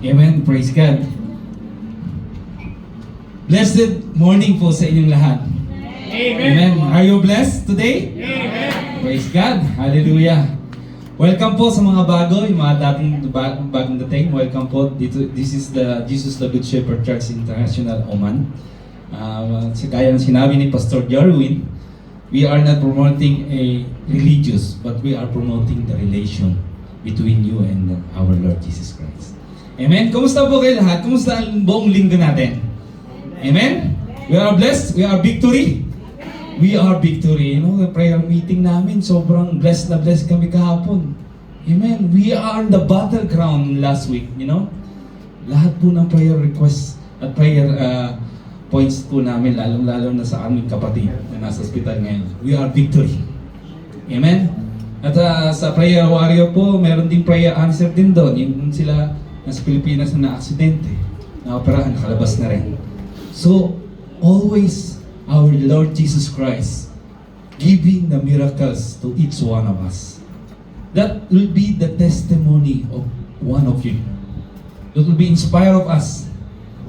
Amen. Praise God. Blessed morning po sa inyong lahat. Amen. Are you blessed today? Amen. Praise God. Hallelujah. Welcome po sa mga bago, yung mga dating bagong dating. Welcome po. This is the Jesus the Good Shepherd Church International Oman. Gaya ng sinabi ni Pastor Jarwin, we are not promoting a religious, but we are promoting the relation between you and our Lord Jesus Christ. Amen? Kumusta po kayo lahat? Kumusta ang buong linggo natin? Amen? We are blessed? We are victory? We are victory. You know, the prayer meeting namin, sobrang blessed na blessed kami kahapon. Amen? We are on the battleground last week, you know? Lahat po ng prayer requests at prayer points po namin, lalong-lalo na sa aming kapatid na nasa hospital ngayon. We are victory. Amen? At sa prayer warrior po, meron din prayer answer din doon. Yung sila nasa Pilipinas na aksidente, na-operahan, nakalabas na rin. So, always our Lord Jesus Christ giving the miracles to each one of us. That will be the testimony of one of you. That will be inspire of us.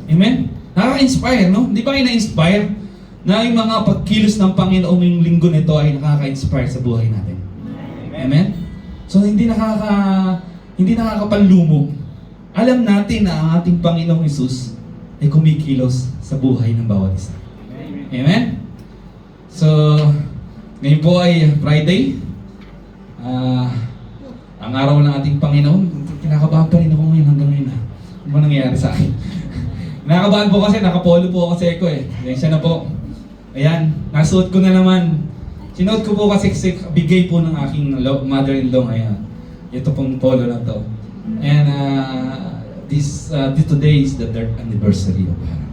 Amen? Nakaka-inspire, no? Di ba ay na-inspire na yung mga pagkilos ng Panginoon yung linggo nito ay nakaka-inspire sa buhay natin? Amen? So hindi nakakapanlumog. Alam natin na ang ating Panginoong Hesus ay kumikilos sa buhay ng bawat isa. Amen? So, ngayon po ay Friday. Ang araw ng ating Panginoon. Kinakabahan pa rin ako ngayon hanggang ngayon. Ano ba nangyayari sa akin? Kinakabahan po kasi, nakapolo po kasi ako eh. Siya na po. Ayan, nasuot ko na naman. Sinuot ko po kasi bigay po ng aking mother-in-law. Ayan. Ito pong polo na to. And today is the 3rd anniversary of her.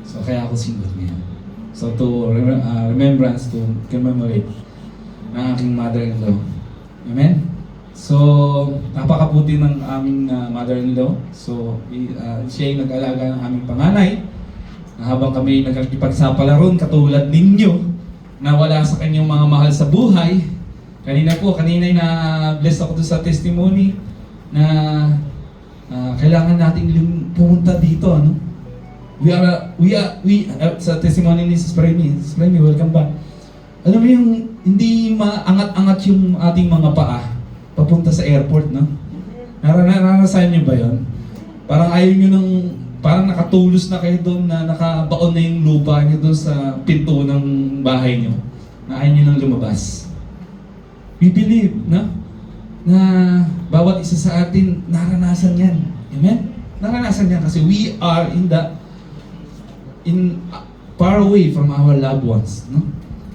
So kaya ako sinuot ngayon. So to remembrance, to commemorate ng aking mother-in-law. Amen? So, napakabuti ng aming mother-in-law. So, siya yung nag-alaga ng aming panganay. Na habang kami nagkipagsapalaron katulad ninyo, na wala sa kanyang mga mahal sa buhay. Kanina ay na-bless ako doon sa testimony na kailangan nating pumunta dito, ano? Sa testimony ni Sis Premi, welcome back. Alam mo yung hindi maangat-angat yung ating mga paa papunta sa airport, no? Naranasan niyo ba yon? Parang ayaw niyo parang nakatulos na kayo doon na nakabaon na yung lupa niyo doon sa pinto ng bahay niyo. Na ayaw niyo nang lumabas. We believe, no? Na bawat isa sa atin naranasan yan. Amen? Naranasan yan kasi we are far away from our loved ones, no?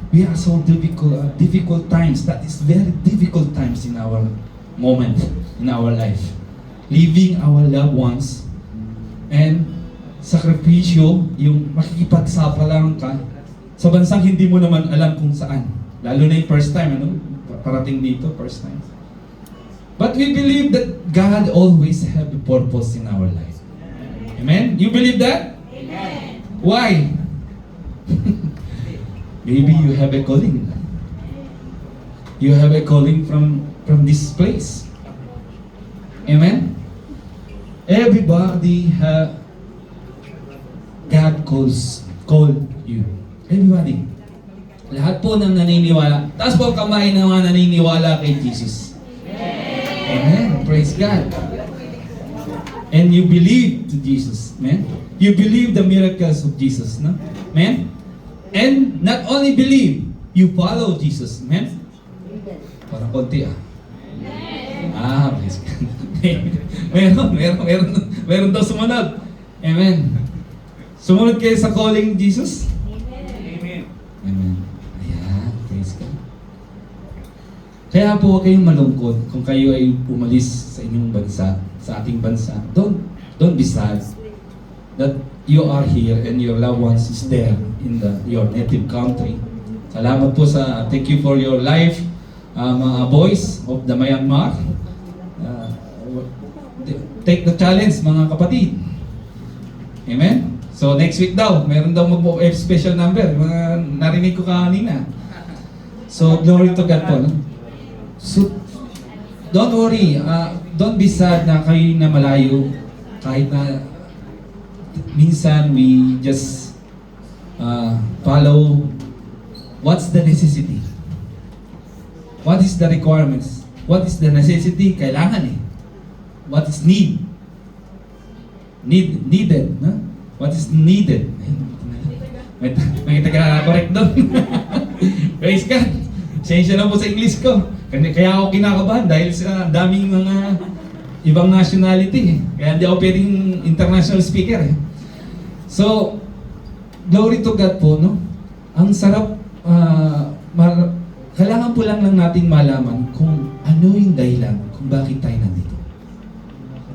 We are so difficult times. That is very difficult times in our moment, in our life. Leaving our loved ones and sakripisyo, yung makikipagsapalang ka sa bansang hindi mo naman alam kung saan. Lalo na yung first time, ano? Parating dito, first time. But we believe that God always have a purpose in our life. Amen? You believe that? Amen. Why? Maybe you have a calling. You have a calling from this place. Amen? Everybody God called you. Everybody. Lahat po ng naniniwala. Taas po ang kamay ng mga naniniwala kay Jesus. Amen. Praise God. And you believe to Jesus. Amen. You believe the miracles of Jesus. No? Amen. And not only believe, you follow Jesus. Amen. Parang konti praise God. meron daw sumunod. Amen. Sumunod kayo sa calling Jesus? Amen. Amen. Ayan, praise God. Kaya po huwag kayong malungkot kung kayo ay umalis sa inyong bansa, sa ating bansa. Don't be sad that you are here and your loved ones is there in your native country. Salamat po thank you for your life, mga boys of the Myanmar. Take the challenge, mga kapatid. Amen? So next week daw, meron daw special number. Narinig ko kanina. So glory to God po. No? So don't worry. don't be sad na kayo na malayo. Kahit na minsan we just follow what's the necessity. What is the requirements? What is the necessity? Kailangan eh. What is needed. No? What is needed? May taga-correct doon. Praise God. Sensya na po sa English ko. Kaya ako kinakabahan dahil sa daming mga ibang nationality. Kaya hindi ako pwedeng international speaker. So, glory to God po, no? Ang sarap, kailangan po lang nating malaman kung ano yung dahilan kung bakit tayo nandito.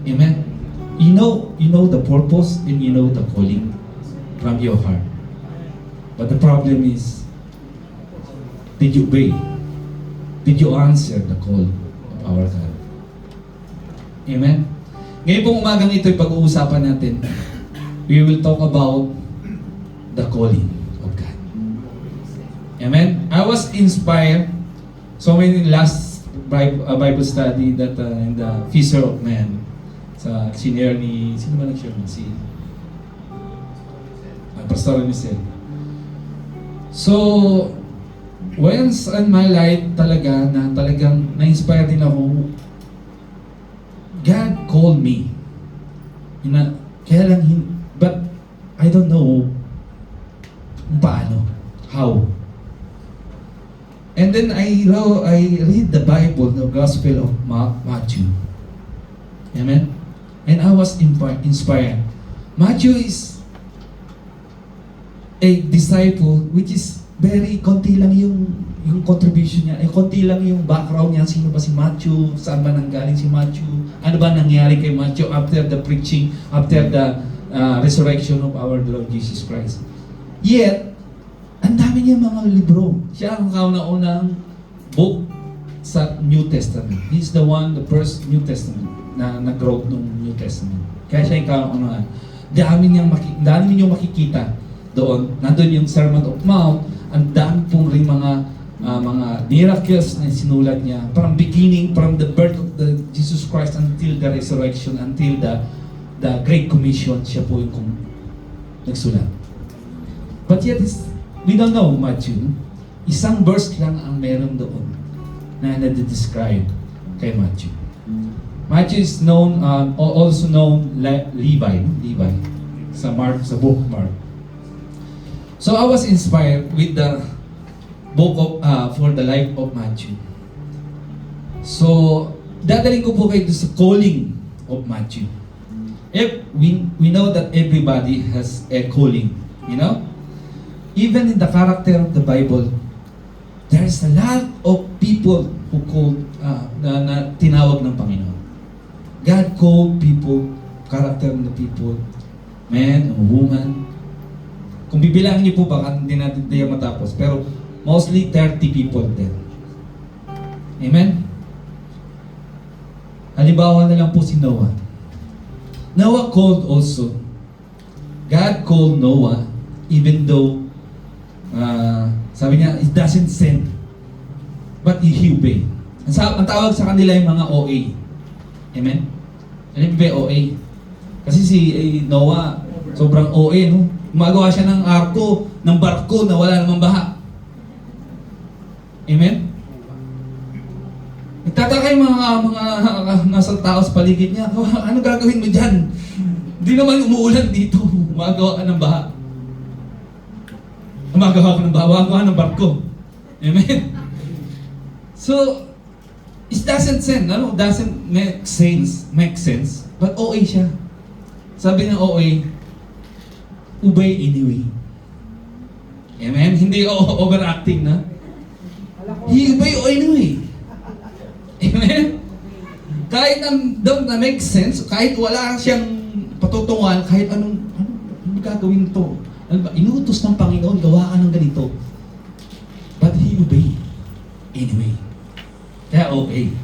Amen? You know the purpose and you know the calling from your heart. But the problem is, did you obey? Did you answer the call of our God? Amen? Ngayon pong umagang ito'y pag-uusapan natin. We will talk about the calling of God. Amen? I was inspired so many last Bible study that in the Fisher of Man sa senior ni, sino ba nag-share mo? Si Pastor Michelle. So, once in my life talagang na-inspire din ako. God called me. Kaya lang, but I don't know kung paano, how. And then I read the Bible, the Gospel of Matthew. Amen? And I was inspired. Matthew is a disciple which is very konti lang yung contribution niya. Konti lang yung background niya. Sino ba si Matthew? Saan ba nanggaling si Matthew? Ano ba nangyari kay Matthew after the preaching, after the resurrection of our Lord Jesus Christ? Yet, ang dami niya mga libro. Siya ang kauna-unang book sa New Testament. He's the first New Testament na nag-wrote ng New Testament. Kaya siya yung kauna-unang. Dami ninyong makikita doon. Nandun yung Sermon of Mount. Ang dami pong rin mga miracles na sinulat niya. From beginning, from the birth of the Jesus Christ until the resurrection, until the Great Commission, siya po yung nagsulat. But yet, we don't know Matthew. Isang verse lang ang meron doon na nade-describe kay Matthew. Matthew is known, also known Levi sa book of Mark. So I was inspired with the book of for the life of Matthew. So dadaling ko po kayo sa calling of Matthew. If we know that everybody has a calling, you know? Even in the character of the Bible, there's a lot of people who called na tinawag ng Panginoon. God called people, character of the people, man and woman. Kung bibilangin niyo po, baka hindi natin tayo matapos. Pero mostly 30 people there. Amen? Halimbawa na lang po si Noah. Noah called also. God called Noah even though sabi niya, it doesn't send. But he obeyed. Ang tawag sa kanila yung mga OA. Amen? Ano ba yung OA? Kasi si Noah, sobrang OA, no? Gumagawa siya ng barko na wala namang baha. Amen? Nagtataka yung mga nasa tao sa paligid niya, ano gagawin mo dyan? Hindi naman umuulan dito. Gumagawa ka ng baha. Gumagawa ka ng barko. Amen? So, it doesn't make sense, but OA siya. Sabi ng OA, obey anyway. Amen? Hindi overacting na. He obey anyway. Amen? Kahit don't na make sense, kahit wala siyang patutunguhan, kahit anong gagawin to. Ano ba? Inutos ng Panginoon, gawa ka ng ganito. But he obey anyway. Kaya okay.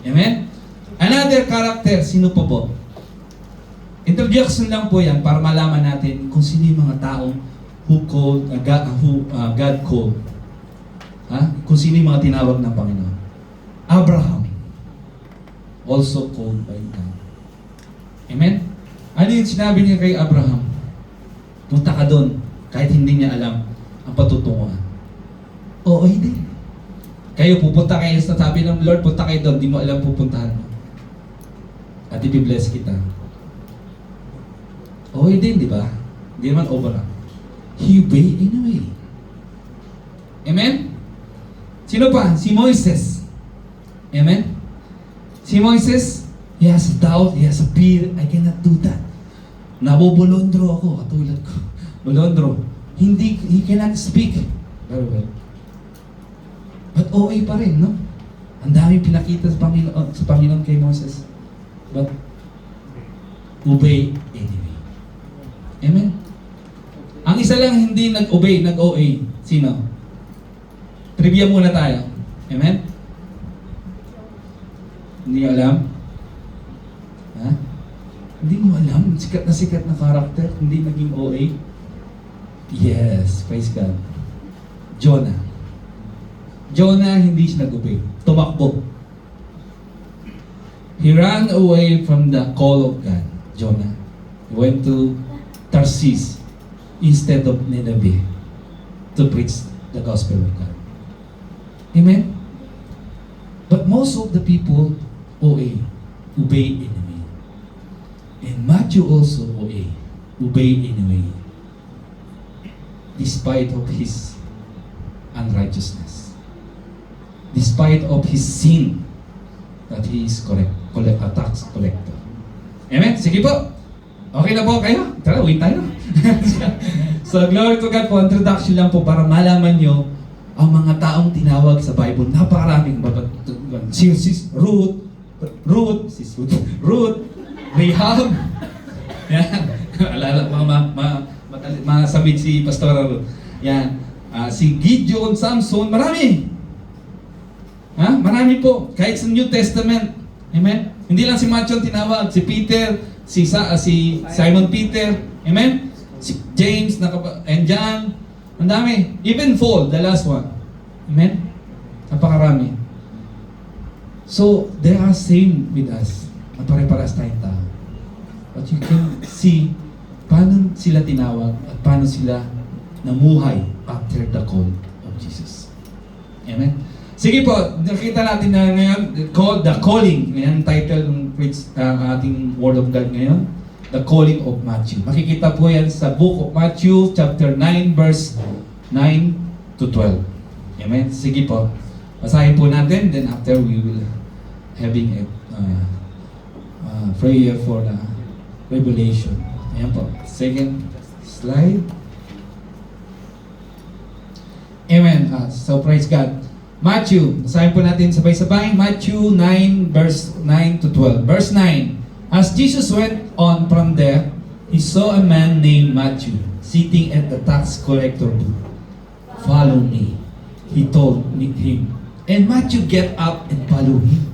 Amen? Another character, sino pa po? Introduction lang po yan para malaman natin kung sino yung mga taong God called. Kung sino yung mga tinawag ng Panginoon. Abraham. also called by God. Amen? Ano yung sinabi niya kay Abraham? Punta ka doon, kahit hindi niya alam ang patutunguhan. Oo, hindi. Kayo, pupunta kayo sa sabi ng Lord, punta kayo doon, di mo alam pupuntahan mo. At i-bless kita. Oo, hindi, di ba? Hindi naman overall. He obeyed anyway. Amen? Sino pa? Si Moises. Amen? Si Moises, he has a doubt, he has a fear, I cannot do that. Nabubulondro ako, katulad ko. Bulondro. He cannot speak very well. But OA pa rin, no? Ang dami pinakita sa Panginoon kay Moses. But, obey anyway. Amen? Ang isa lang hindi nag-obey, nag-OA. Sino? Trivia muna tayo. Amen? Hindi alam? Ha? Hindi mo alam? Sikat na karakter, hindi naging OA? Yes, praise God. Jonah. Jonah, hindi siya nag-obey. Tumakbo. He ran away from the call of God. Jonah. He went to Tarsis instead of Nineveh to preach the gospel of God. Amen? But most of the people OA, obey anyway. And Matthew also obey anyway. Despite of his unrighteousness. Despite of his sin that he is a tax collector. Amen? Sige po. Okay na po kayo? Tara, wait tayo. So, glory to God po. Introduction lang po para malaman nyo ang mga taong tinawag sa Bible. Napakaraming si Ruth, Rahab. Yan. Alala, masabit si Pastor Ruth. Yan. Si Gideon, Samson, marami. Ha? Marami po. Kahit sa New Testament. Amen? Hindi lang si Matthew tinawag. Si Peter, si Simon Peter. Amen? Si James, and John. Ang dami. Even Paul, the last one. Amen? Napakarami. So, they are same with us. Pare-paras tayong tao. But you can see paano sila tinawag at paano sila namuhay after the call of Jesus. Amen? Sige po, nakita natin na ngayon, the calling. Ngayon, title ng ating Word of God ngayon. The Calling of Matthew. Makikita po yan sa Book of Matthew, chapter 9, verse 9 to 12. Amen? Sige po. Basahin po natin, then after we will having a prayer for the revelation. Ayan po. Second slide. Amen. So praise God. Matthew, basahin po natin sabay-sabay. Matthew 9, verse 9 to 12. Verse 9. As Jesus went on from there, he saw a man named Matthew sitting at the tax collector booth. Follow me, he told him. And Matthew get up and follow him.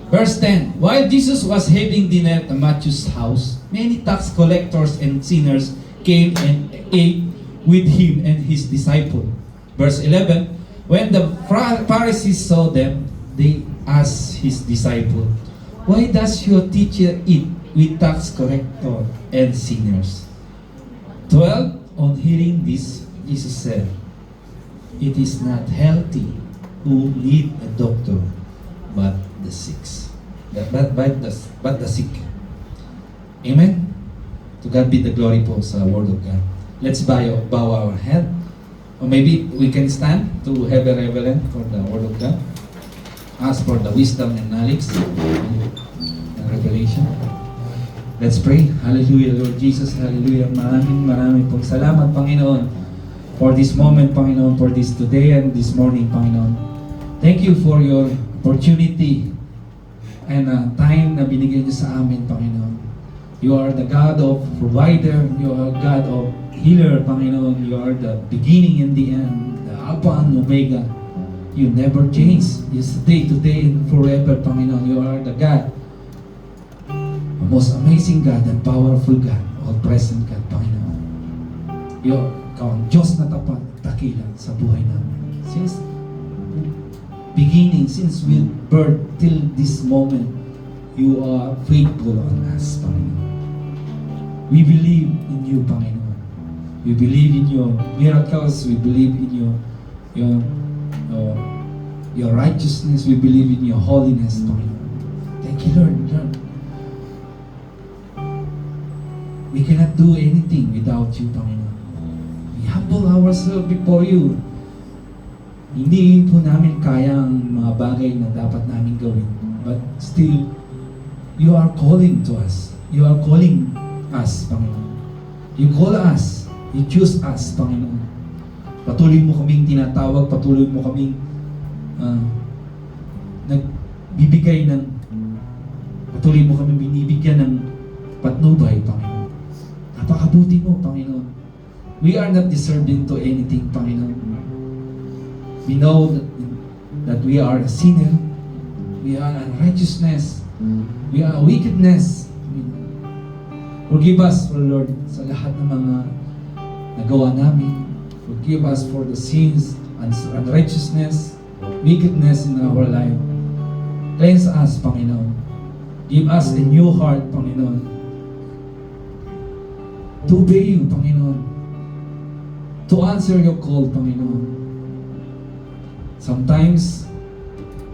Verse 10. While Jesus was having dinner at Matthew's house, many tax collectors and sinners came and ate with him and his disciple. Verse 11. When the Pharisees saw them, they asked his disciple, "Why does your teacher eat with tax collectors and sinners?" 12. On hearing this, Jesus said, "It is not healthy who need a doctor, but the sick. But the sick." Amen? To God be the glory po sa Word of God. Let's bow our head. Or maybe we can stand to have a reverence for the Word of God. Ask for the wisdom and knowledge and revelation. Let's pray. Hallelujah, Lord Jesus. Hallelujah. Maraming pong salamat, Panginoon, for this moment, Panginoon, for this today and this morning, Panginoon. Thank you for your opportunity and time na binigay niyo sa amin, Panginoon. You are the God of provider. You are God of healer, Panginoon. You are the beginning and the end, the Alpha and Omega. You never change. Yesterday, today, and forever, Panginoon. You are the God, the most amazing God and powerful God, all-present God, Panginoon. You are ang Diyos na tapat at dakila sa buhay namin. Since beginning, since we birth till this moment, you are faithful on us, Panginoon. We believe in you, Panginoon. We believe in your miracles. We believe in your righteousness. We believe in your holiness, Panginoon. Thank you, Lord. We cannot do anything without you, Panginoon. We humble ourselves before you. Hindi po namin kaya ang mga bagay na dapat namin gawin. But still, you are calling to us. You are calling us, Panginoon. You call us. You choose us, Panginoon. Patuloy mo kaming tinatawag, patuloy mo kaming nagbibigay ng, patuloy mo kaming binibigyan ng patnubay, Panginoon. Napakabuti mo, Panginoon. We are not deserving to anything, Panginoon. We know that we are a sinner. We are unrighteousness. We are wickedness. Forgive us, for Lord, sa lahat ng mga nagawa namin. Forgive us for the sins and unrighteousness, wickedness in our life. Cleanse us, Panginoon. Give us a new heart, Panginoon. To obey you, Panginoon. To answer your call, Panginoon. Sometimes,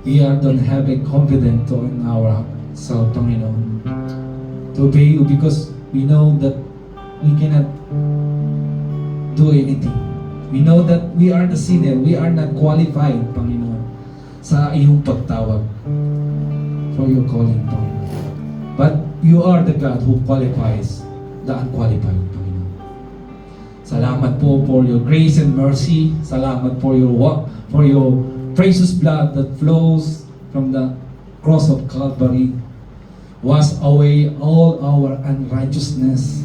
we don't have a confidence in ourselves, Panginoon. To obey you because we know that we cannot do anything. We know that we are the sinner. We are not qualified, Panginoon, sa iyong pagtawag for your calling, Panginoon. But you are the God who qualifies the unqualified, Panginoon. Salamat po for your grace and mercy. Salamat for your precious blood that flows from the cross of Calvary. Wash away all our unrighteousness.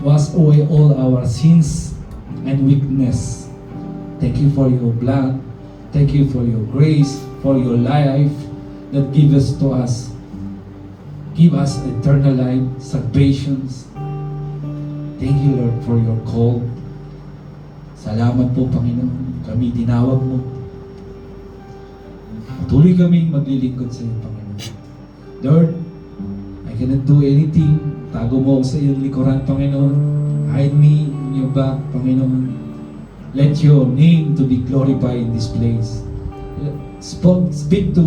Wash away all our sins and weakness. Thank you for your blood. Thank you for your grace, for your life that gives to us. Give us eternal life, salvations. Thank you, Lord, for your call. Salamat po, Panginoon. Kami tinawag mo. Patuloy kaming maglilingkod sa iyo, Panginoon. Lord, I cannot do anything. Tago mo ako sa iyong likuran, Panginoon. Hide me in your back, Panginoon. Let your name to be glorified in this place. Speak to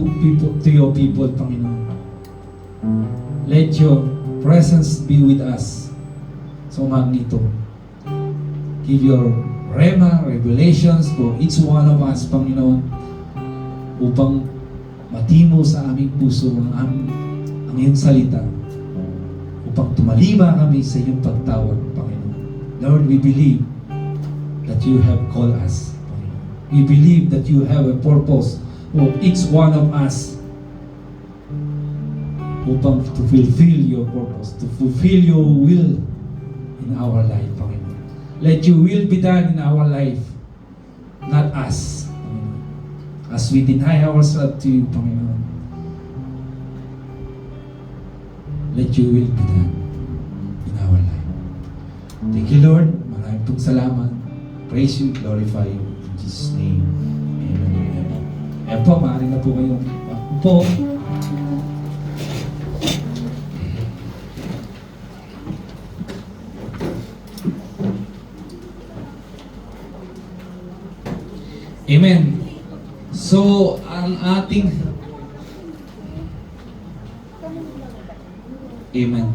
your people, Panginoon. Let your presence be with us. So magnito. Give your rema, revelations for each one of us, Panginoon, upang matimo sa aming puso ang iyong salita, upang tumalima kami sa iyong pagtawag, Panginoon. Lord, we believe that you have called us, Panginoon. We believe that you have a purpose for each one of us upang to fulfill your purpose, to fulfill your will in our life, Panginoon. Let your will be done in our life, not us, Panginoon. As we deny ourselves to you, Panginoon, let your will be done in our life. Thank you, Lord. Maraming pong salamat. Praise you, glorify you. In Jesus' name. Amen. Amen. Ayan po, maaaring na po kayong po. Amen. So, ang ating Amen.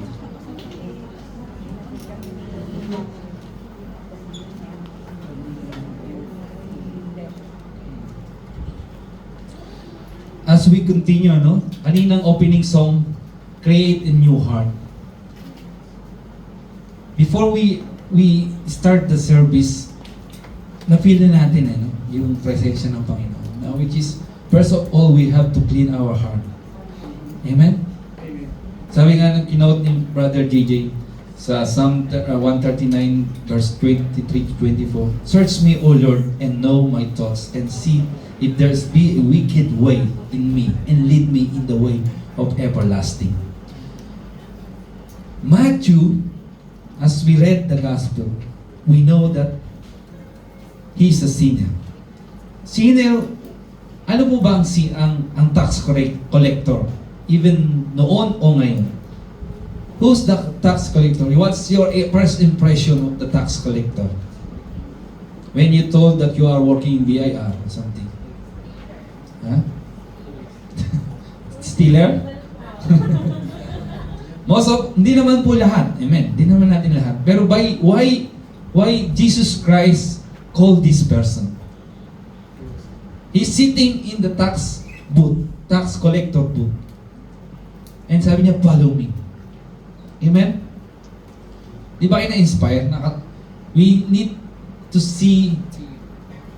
As we continue, kaninang opening song, Create a New Heart. Before we start the service, na-feel na natin, yung presensya ng Panginoon. Now, which is, first of all, we have to clean our heart. Amen? Amen. Sabi nga ng kinote ni Brother JJ sa Psalm 139 verse 23-24, Search me, O Lord, and know my thoughts, and see if there be a wicked way in me, and lead me in the way of everlasting. Matthew, as we read the gospel, we know that he's a sinner. Sinner, Ano po ba ang tax collector? Even noon o ngayon? Who's the tax collector? What's your first impression of the tax collector? When you told that you are working in BIR or something? Huh? Stealer? Hindi naman po lahat. Amen. Hindi naman natin lahat. Pero why Jesus Christ called this person? He's sitting in the tax collector booth. And sabi niya, follow me. Amen? Di ba kayo na-inspire? We need to see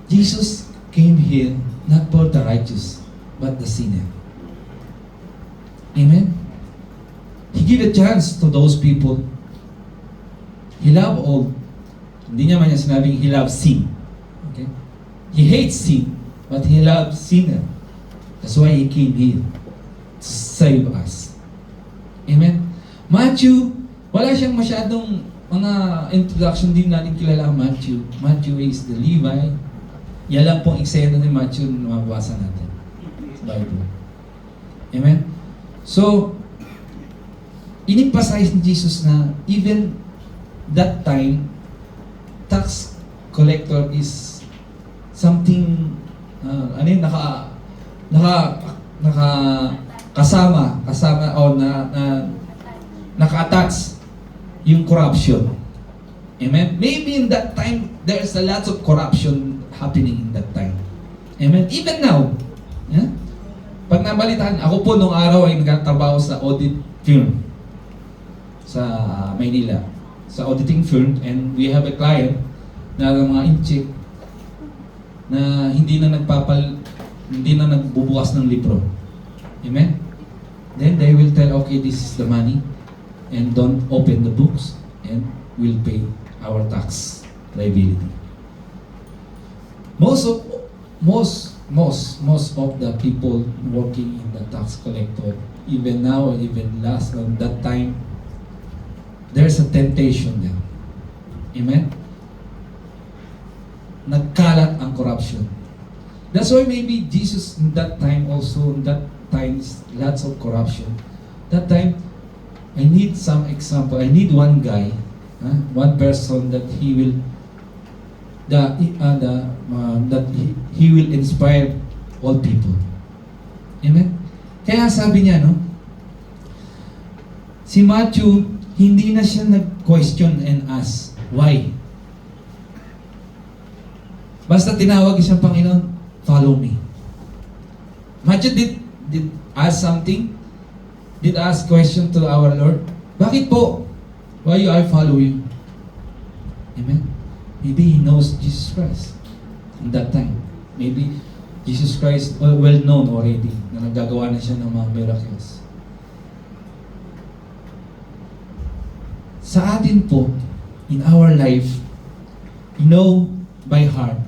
Jesus came here not for the righteous, but the sinner. Amen? He gave a chance to those people. He loved all. Hindi niya man niya sinabing he loves sin. Okay? He hates sin, but he loves sinner. That's why he came here to save us. Amen? Matthew, wala siyang masyadong mga introduction, din natin kilala ang Matthew. Matthew is the Levi. Yan lang pong eksena ni Matthew na mabasa natin sa Bible. Amen? So, in-emphasize ni Jesus na even that time, tax collector is something, kasama o naka-attach yung corruption. Amen? Maybe in that time, there's a lot of corruption happening in that time. Amen? Even now, yeah? Pag nabalitaan, ako po nung araw ay nagtatrabaho sa audit firm sa Maynila. Sa auditing firm, and we have a client na mga incheck na hindi na nagbubukas ng libro. Amen? Then they will tell, okay, this is the money, and don't open the books, and we'll pay our tax liability. Most of the people working in the tax collector, even now, even last on that time, there's a temptation there. Amen? Nagkalat ang corruption. That's why maybe Jesus in that time also, in that times, lots of corruption. That time, I need some example. I need one guy, one person that he will he will inspire all people. Amen? Kaya sabi niya, no? Si Matthew, hindi na siya nag-question and ask, why? Basta tinawag siyang Panginoon, follow me. Matthew did ask something, did ask question to our Lord, bakit po? Why I follow you? Amen? Maybe he knows Jesus Christ in that time. Maybe Jesus Christ well known already na naggagawa na siya ng mga miracles. Sa atin po, in our life, you know by heart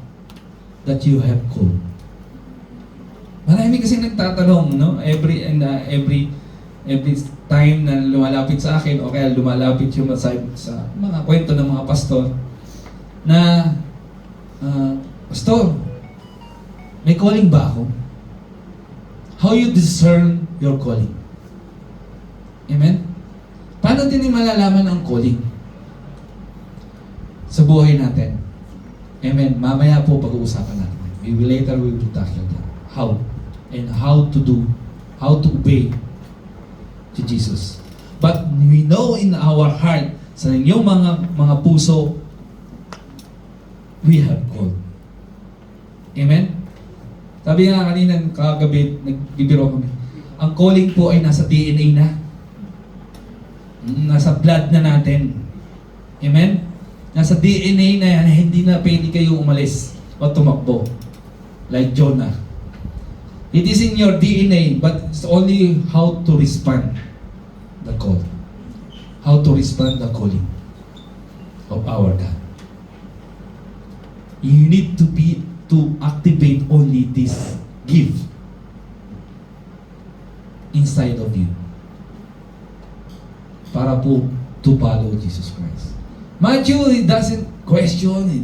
that you have called. Marami kasi nagtatanong, no? Every time na lumalapit sa akin o kaya lumalapit yung sa mga kwento ng mga pastor na Pastor, may calling ba ako? How you discern your calling? Amen? Paano din malalaman ang calling sa buhay natin? Amen? Mamaya po pag-uusapan natin. We will tackle that. How? And how to obey to Jesus. But we know in our heart, sa inyong mga puso, we have called. Amen? Sabi nga kanina, kagabi, nagbibiro kami. Ang calling po ay nasa DNA na. Nasa blood na natin. Amen? Nasa DNA na yan, hindi na pwede kayo umalis o tumakbo. Like Jonah. It is in your DNA, but it's only how to respond the call. How to respond the calling of our God. You need to activate only this gift inside of you para po to follow Jesus Christ. Matthew, he doesn't question it.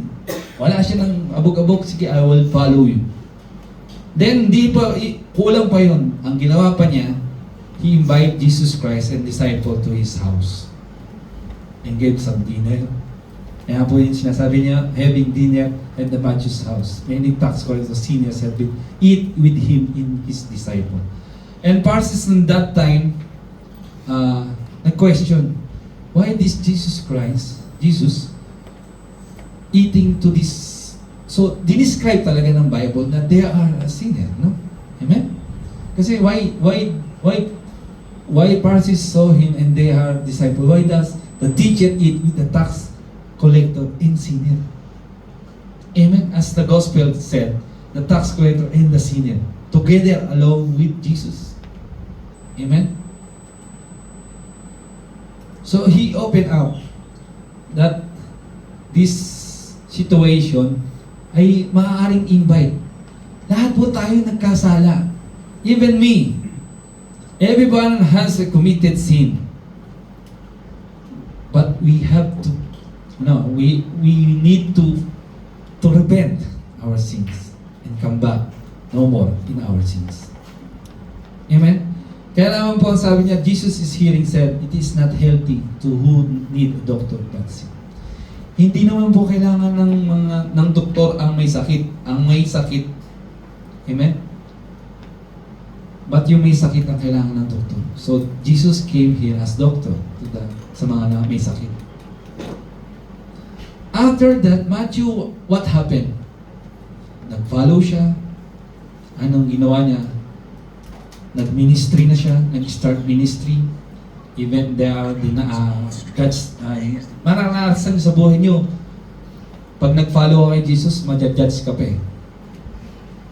Wala siya ng abog-abog, sige, I will follow you. Then, kulang pa yun. Ang ginawa pa niya, he invited Jesus Christ and disciple to his house and gave some dinner. Kaya po yung sinasabi niya, having dinner at the Matthew's house. Many tax collectors, sinners have been eat with him in his disciple. And Pharisees in that time, nag-question, why this Jesus, eating to this. So, dinescribe talaga ng Bible na they are a sinner, no? Amen? Kasi why Pharisees saw him and they are disciples? Why does the teacher eat with the tax collector and sinner? Amen? As the gospel said, the tax collector and the sinner together along with Jesus. Amen? So, he opened up that this situation ay maaaring invite. Lahat po tayo nagkasala. Even me. Everyone has a committed sin. But we have to, we need to repent our sins and come back no more in our sins. Amen? Kaya naman po sabi niya, Jesus is hearing said, it is not healthy to who need a doctor but sick. Hindi naman po kailangan ng doktor ang may sakit. Ang may sakit. Amen? But yung may sakit ang kailangan ng doktor. So, Jesus came here as doctor sa mga na may sakit. After that, Matthew, what happened? Nag-follow siya. Anong ginawa niya? Nag-ministry na siya. Nag-start ministry. Even there are God's maranasan sa buhay niyo. Pag nag-follow ka kay Jesus, ma-judge ka pa eh.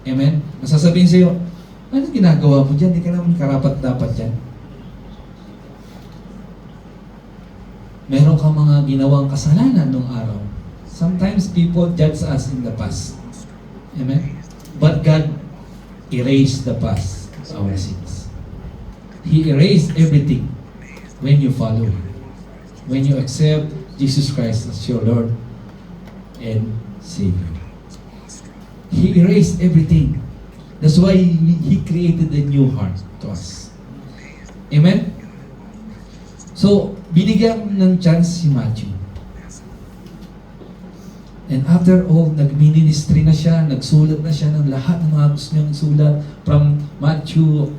Amen? Masasabihin sa'yo, ano ginagawa mo dyan? Di ka naman karapat-dapat dyan. Meron kang mga ginawang kasalanan nung araw. Sometimes people judge us in the past. Amen? But God erased the past, our sins. He erased everything. When you follow Him, when you accept Jesus Christ as your Lord and Savior. He erased everything. That's why He created a new heart to us. Amen? So, binigyan ng chance si Matthew. And after all, nag-ministry na siya, nagsulat na siya ng lahat ng mga gusto niyang sulat from Matthew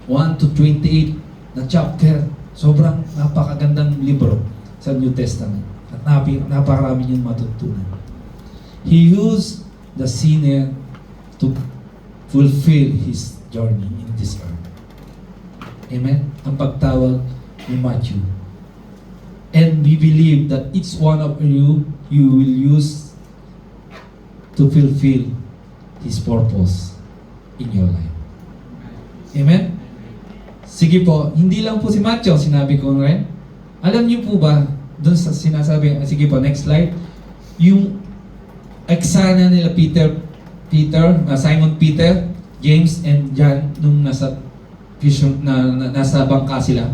1 to 28 na chapter. Sobrang napakagandang libro sa New Testament. At napakarami niyong matutunan. He used the sinner to fulfill his journey in this earth. Amen? Ang pagtawag ni Matthew. And we believe that each one of you will use to fulfill His purpose in your life. Amen? Sige po, hindi lang po si Matthew, sinabi ko rin. Alam niyo po ba, doon sa sinasabi, sige po, next slide, yung eksena nila Simon Peter, James, and John, nung nasa bangka sila.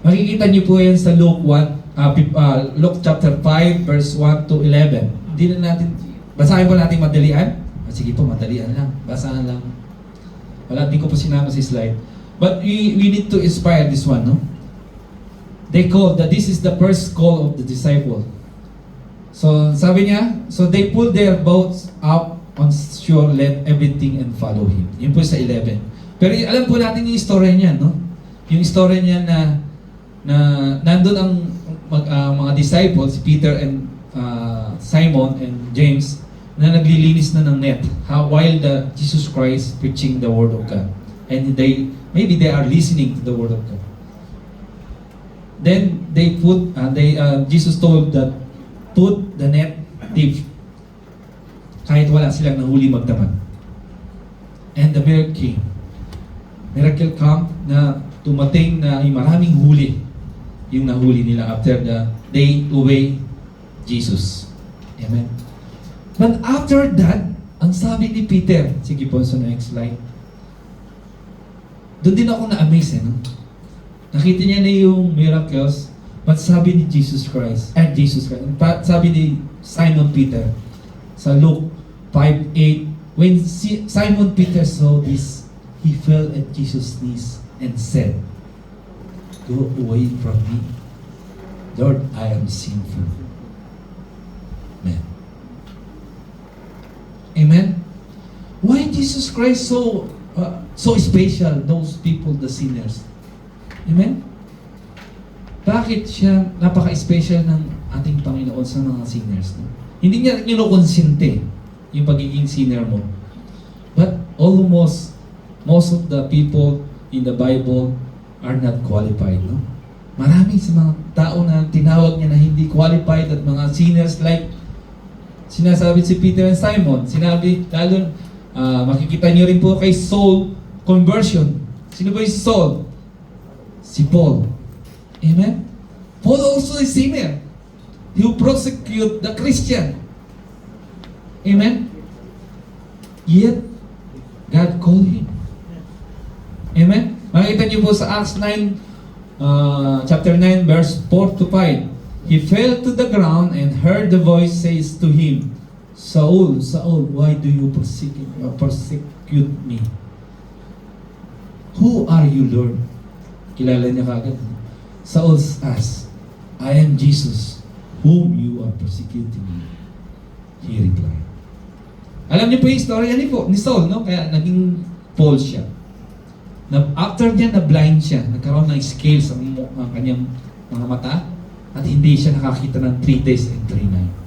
Makikita niyo po yan sa Luke chapter 5, verse 1 to 11. Hindi na natin, basahin po natin madalian. Sige po, madalian lang. Basahan lang. Wala, di ko po sinama si slide. But we need to inspire this one, no? They call that this is the first call of the disciple. So, sabi niya, so they pulled their boats up on shore, left everything and follow Him. Yun po sa 11. Pero alam po natin yung story niya, no? Yung story niya na nandun ang mga disciples, Peter and Simon and James, na naglilinis na ng net while Jesus Christ preaching the Word of God. And maybe they are listening to the Word of God. Then Jesus told that put the net deep kahit wala silang nahuli magdamag. And the miracle came na tumating na maraming huli yung nahuli nila after they obey Jesus. Amen. But after that, ang sabi ni Peter, sige po sa next slide, doon din ako na-amaze no? Nakita niya na yung miracles, but sabi ni Jesus Christ, sabi ni Simon Peter, sa Luke 5:8 When Simon Peter saw this, he fell at Jesus' knees and said, "Go away from me, Lord, I am sinful." Amen. Amen. Why Jesus Christ so special? Those people, the sinners. Amen. Bakit siya napaka-special ng ating Panginoon sa mga sinners? No? Hindi niya kinukonsente yung pagiging sinner mo. But almost most of the people in the Bible are not qualified. No? Marami sa mga tao na tinawag niya na hindi qualified at mga sinners, like sinasabi si Peter and Simon. Sinabi, lalo, makikita niyo rin po kay Saul conversion. Sino ba yung Saul? Si Paul. Amen? Paul also is sinner. He will prosecute the Christian. Amen? Yet, God called him. Amen? Makikita niyo po sa Acts 9, chapter 9, verse 4 to 5. He fell to the ground and heard the voice says to him, "Saul, Saul, why do you persecute me? Who are you, Lord?" Kilala niya kagad. Saul asked, "I am Jesus, whom you are persecuting me." He replied. Alam niyo po yung istorya ni Saul, no? Kaya naging Paul siya. After niya, na-blind siya. Nagkaroon ng scales ang kanyang mga mata at hindi siya nakakita ng 3 days and 3 nights.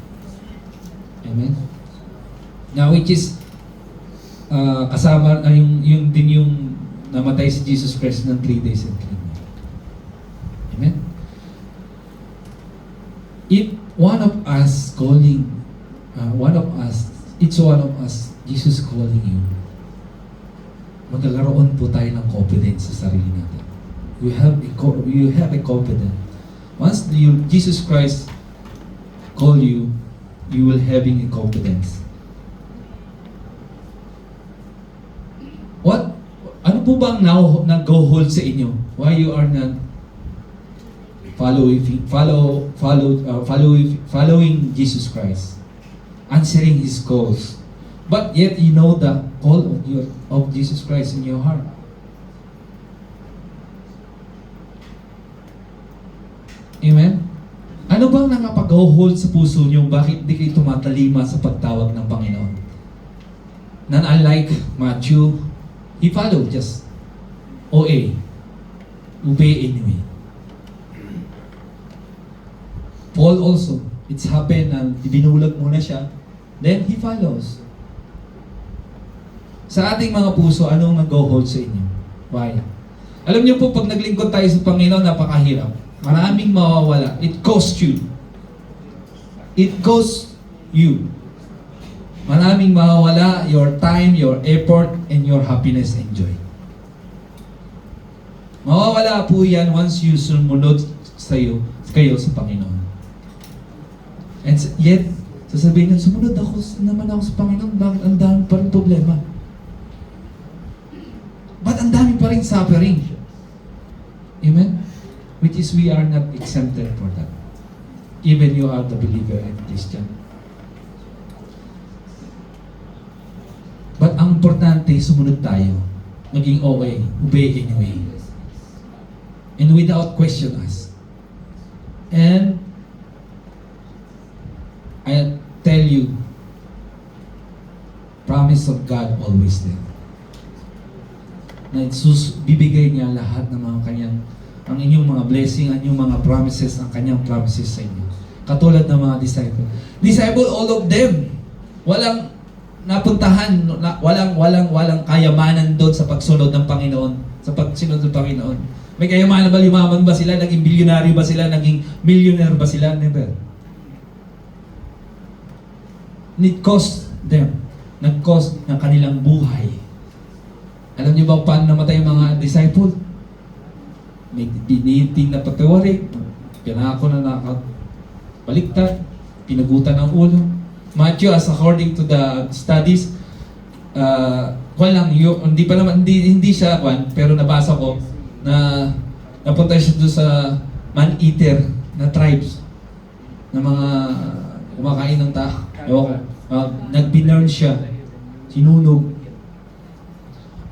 Amen? Now, which is kasama yung din yung namatay si Jesus Christ ng 3 days and 3 nights. Amen? If one of us calling, each one of us, Jesus calling you, magkakaroon po tayo ng confidence sa sarili natin. You have a confidence. Once Jesus Christ call you, you will having a confidence. Ano po bang nag-go-hold sa inyo? Why you are not following Jesus Christ, answering His calls, but yet you know the call of Jesus Christ in your heart. Amen? Ano bang nakapag-hold sa puso niyo? Bakit di kayo tumatalima sa pagtawag ng Panginoon? None unlike Matthew, he followed just obey anyway. Paul also, it's happened na binulag muna siya, then he follows. Sa ating mga puso, anong nag-hold sa inyo? Why? Alam niyo po, pag naglingkod tayo sa Panginoon, napakahirap. Maraming mawawala. It costs you. It costs you. Maraming mawawala, your time, your effort, and your happiness and joy. Mawawala po yan once you sumunod kayo sa Panginoon. And yet, sasabihin nyo, sumunod naman ako sa Panginoon, bakit ang dami pa rin problema? But ang dami pa rin suffering. Amen? Which is we are not exempted for that. Even you are the believer and Christian. But ang importante, sumunod tayo. Maging okay. Obey anyway. And without question us. And I tell you, promise of God always there. Na bibigay niya lahat ng mga kanyang, ang inyong mga blessing, ang inyong mga promises, ang kanyang promises sa inyo. Katulad ng mga disciple. Disciple, all of them, walang napuntahan, walang kayamanan doon sa pagsunod ng Panginoon, sa pagsunod ng Panginoon. May kayamanan ba, limaman ba sila, naging bilyonaryo ba sila, naging millionaire ba sila? Never. It cost them. Nag-cost ng kanilang buhay. Alam niyo ba paano namatay ang mga disciple? May biniting na pagkawarik, pinako na nakabaliktad, pinagutan ng ulo. Matthew, as according to the studies, hindi siya pero nabasa ko na napunta siya doon sa man-eater na tribes na mga kumakain ng tao. Nagbinurn siya. sinunog.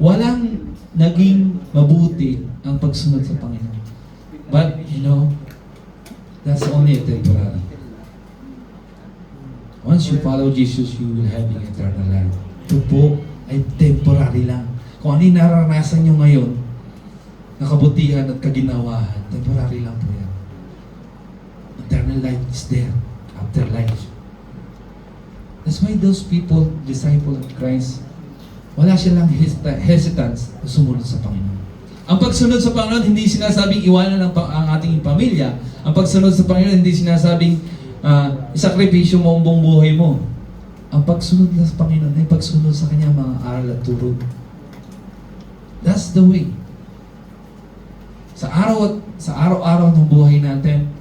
Walang naging mabuti ang pagsunod sa Panginoon. But, that's only a temporary. Once you follow Jesus, you will have an eternal life. Ito po ay temporary lang. Kung ano yung naranasan nyo ngayon, na kabutihan at kaginawahan, temporary lang po yan. Eternal life is there, after life. That's why those people, disciple of Christ, wala silang hesitance na sumunod sa Panginoon. Ang pagsunod sa Panginoon, hindi sinasabing iwanan ang ating pamilya. Ang pagsunod sa Panginoon, hindi sinasabing isakripisyo mo ang buong buhay mo. Ang pagsunod sa Panginoon ay pagsunod sa Kanyang mga aral at turo. That's the way. Sa araw-araw ng buhay natin,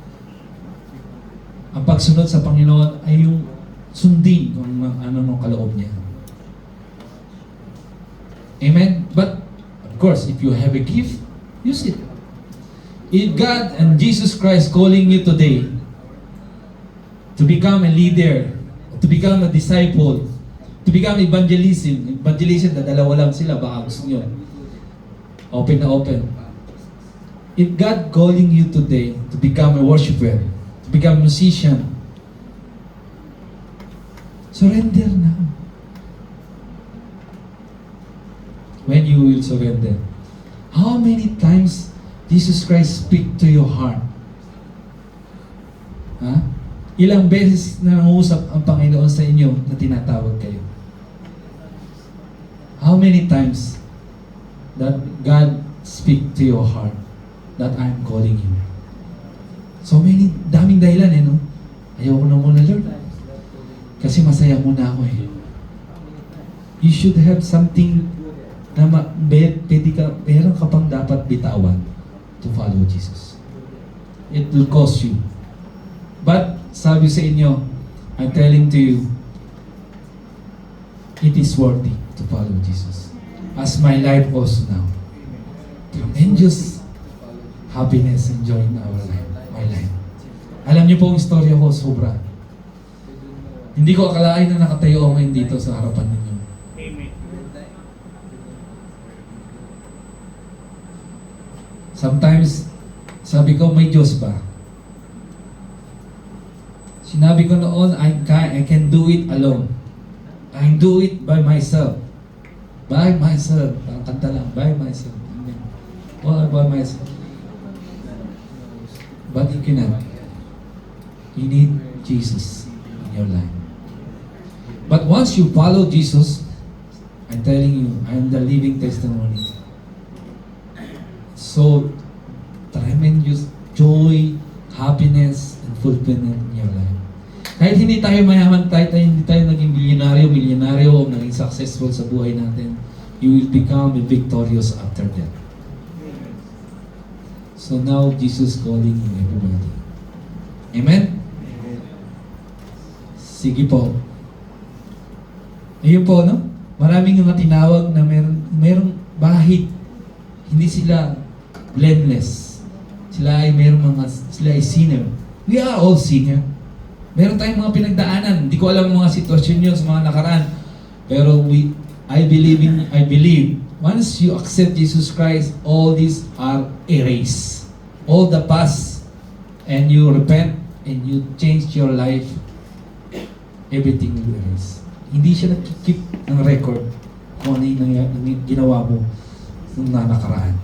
ang pagsunod sa Panginoon ay yung sundin kung ano nung kaloob niya. Amen? But, of course, if you have a gift, use it. If God and Jesus Christ calling you today to become a leader, to become a disciple, to become evangelism, dalawa lang sila, baka gusto nyo. Open na open. If God calling you today to become a worshiper, to become a musician, surrender now. When you will surrender. How many times Jesus Christ speak to your heart? Ilang beses na nangusap ang Panginoon sa inyo na tinatawag kayo? How many times that God speak to your heart that I'm calling you? So many, daming dahilan no? Ayoko na muna, Lord. Kasi masaya muna ako You should have something na meron ka pang dapat bitawan to follow Jesus. It will cost you. But, sabi sa inyo, I'm telling to you, it is worthy to follow Jesus. As my life also now. Tremendous happiness and joy in our life, my life. Alam niyo po ang istorya ko, sobra. Hindi ko akalain na nakatayo ako ngayon dito sa harapan ninyo. Amen. Sometimes, sabi ko, may Diyos ba? Sinabi ko noon, I can do it alone. I can do it by myself. By myself. Parang kanta lang, by myself. All by myself. But you cannot. You need Jesus in your life. But once you follow Jesus, I'm telling you, I'm the living testimony. So, tremendous joy, happiness, and fulfillment in your life. Kahit hindi tayo mayaman, hindi tayo naging milyonaryo, o naging successful sa buhay natin, you will become victorious after that. So now, Jesus calling you, everybody. Amen? Sige po. Ayun po, no? Maraming mga tinawag na merong bahid. Hindi sila blameless. Sila ay sinner. We are all sinner. Meron tayong mga pinagdaanan. Hindi ko alam ang mga sitwasyon nyo sa mga nakaraan. Pero I believe, once you accept Jesus Christ, all these are erased. All the past, and you repent, and you change your life, everything will erase. Hindi siya nag-keep ng record kung ano yung ginawa mo nung nakaraan.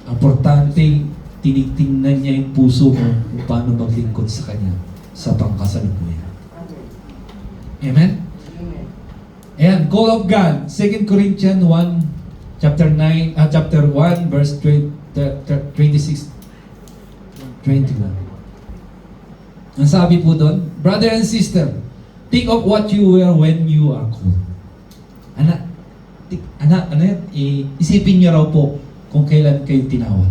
Importante, tinitingnan niya yung puso mo kung paano maglingkod sa Kanya sa pangkasalukuyan. Amen? Ayan, call of God, 2 Corinthians 1, chapter 1, verse 26, 21. Ang sabi po doon, brother and sister, think of what you were when you are called. Isipin niyo raw po kung kailan kayo tinawag.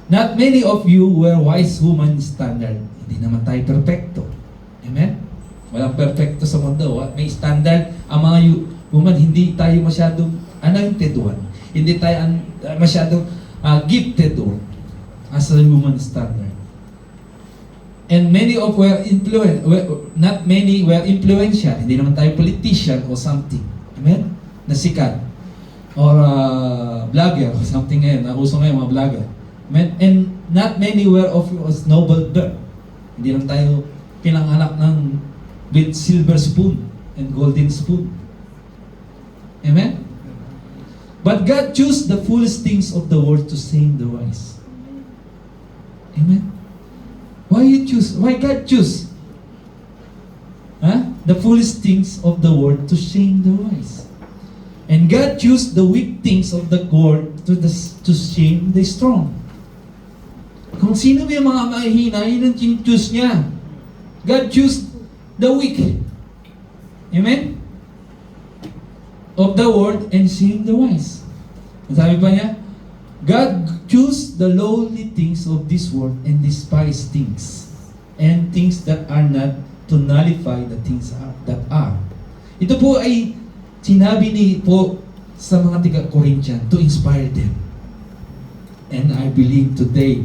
Not many of you were wise human standard. Hindi naman tayo perfecto. Amen? Walang perfecto sa mundo. May standard. Ang mga human, hindi tayo masyadong anointed one. Hindi tayo masyadong gifted one as a human standard. And many of not many were influential. Hindi naman tayo politician or something. Amen? Na sikat. Or vlogger or something ngayon. Nauso ngayon mga vlogger. Amen? And not many were of noble birth. Hindi naman tayo pinanganak ng with silver spoon and golden spoon. Amen? But God chose the foolish things of the world to shame the wise. Amen? Why you choose? Why God choose? The foolish things of the world to shame the wise. And God chose the weak things of the world to shame the strong. Kung sino ba yung mga mahihina, yun ang choose niya. God chose the weak. Amen? Of the world and shame the wise. Sabi pa niya, God choose the lowly things of this world and despise things and things that are not to nullify the things that are. Ito po ay sinabi ni po sa mga taga-Corinthian to inspire them. And I believe today,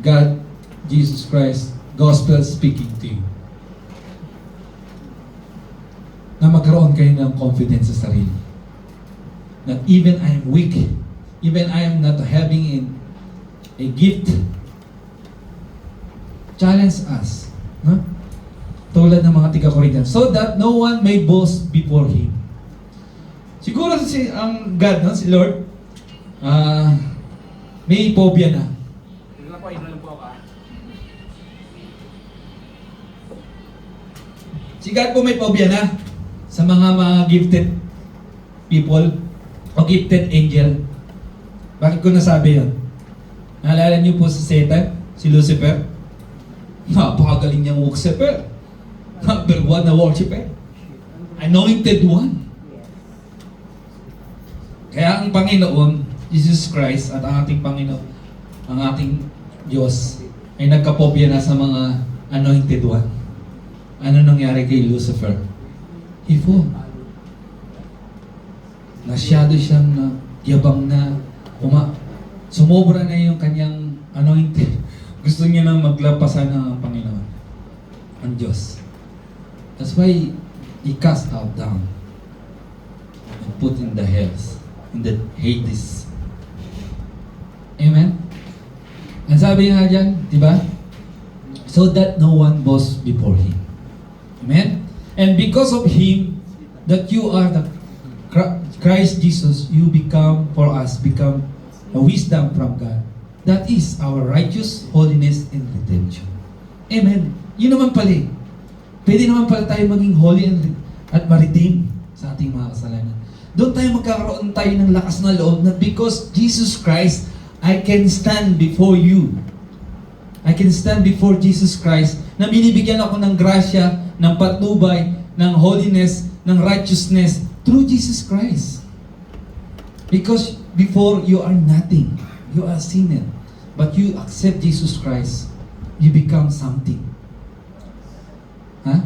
God, Jesus Christ, gospel speaking to you. Na magkaroon kayo ng confidence sa sarili. That even I am weak, even I am not having a gift, challenge us. Huh? Tulad ng mga taga-Corinthian. So that no one may boast before Him. Siguro ang God, no? Si Lord, may phobia na. Si God po may phobia na sa mga gifted people o gifted angel. Bakit ko nasabi yun? Naalala niyo po si Satan, si Lucifer? Napakagaling niyang worshiper. Number one na worshiper. Anointed one. Kaya ang Panginoon, Jesus Christ at ang ating Panginoon, ang ating Diyos, ay nagkapobya na sa mga anointed one. Ano nangyari kay Lucifer? He fall. Nasyado siyang yabang na sumobra na yung kanyang anointed. Gusto niya nang maglapasan ng Panginoon, ang Diyos. That's why He cast out down and put in the hells, in the Hades. Amen? Ang sabi nga dyan, di ba? So that no one boasts before Him. Amen? And because of Him, that you are the Christ Jesus, you become a wisdom from God. That is our righteous holiness and redemption. Amen. Yun naman pala eh. Pwede naman pala tayo maging holy at ma-redeem sa ating mga kasalanan. Doon tayo magkakaroon tayo ng lakas na loob na because Jesus Christ, I can stand before you. I can stand before Jesus Christ na binibigyan ako ng grasya, ng patnubay, ng holiness, ng righteousness through Jesus Christ. Because before you are nothing. You are a sinner. But you accept Jesus Christ, you become something. Ha?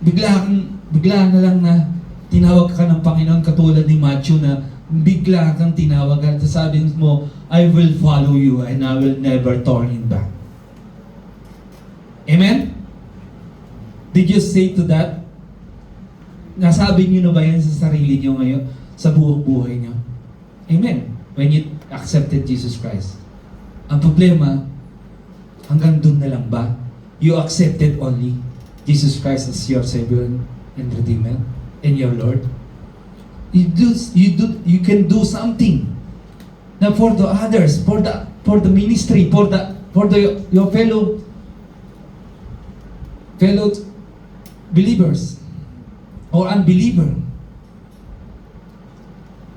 Bigla na lang na tinawag ka ng Panginoon katulad ni Matthew na bigla kang tinawag at sabi mo, I will follow you and I will never turn in back. Amen? Did you say to that? Nasabi niyo na ba yan sa sarili niyo ngayon? Sa buong buhay niyo? Amen? When you accepted Jesus Christ. Ang problema, hanggang dun na lang ba? You accepted only Jesus Christ as your Savior and Redeemer and your Lord? You can do something na for the others, for the ministry, for your fellow believers or unbeliever.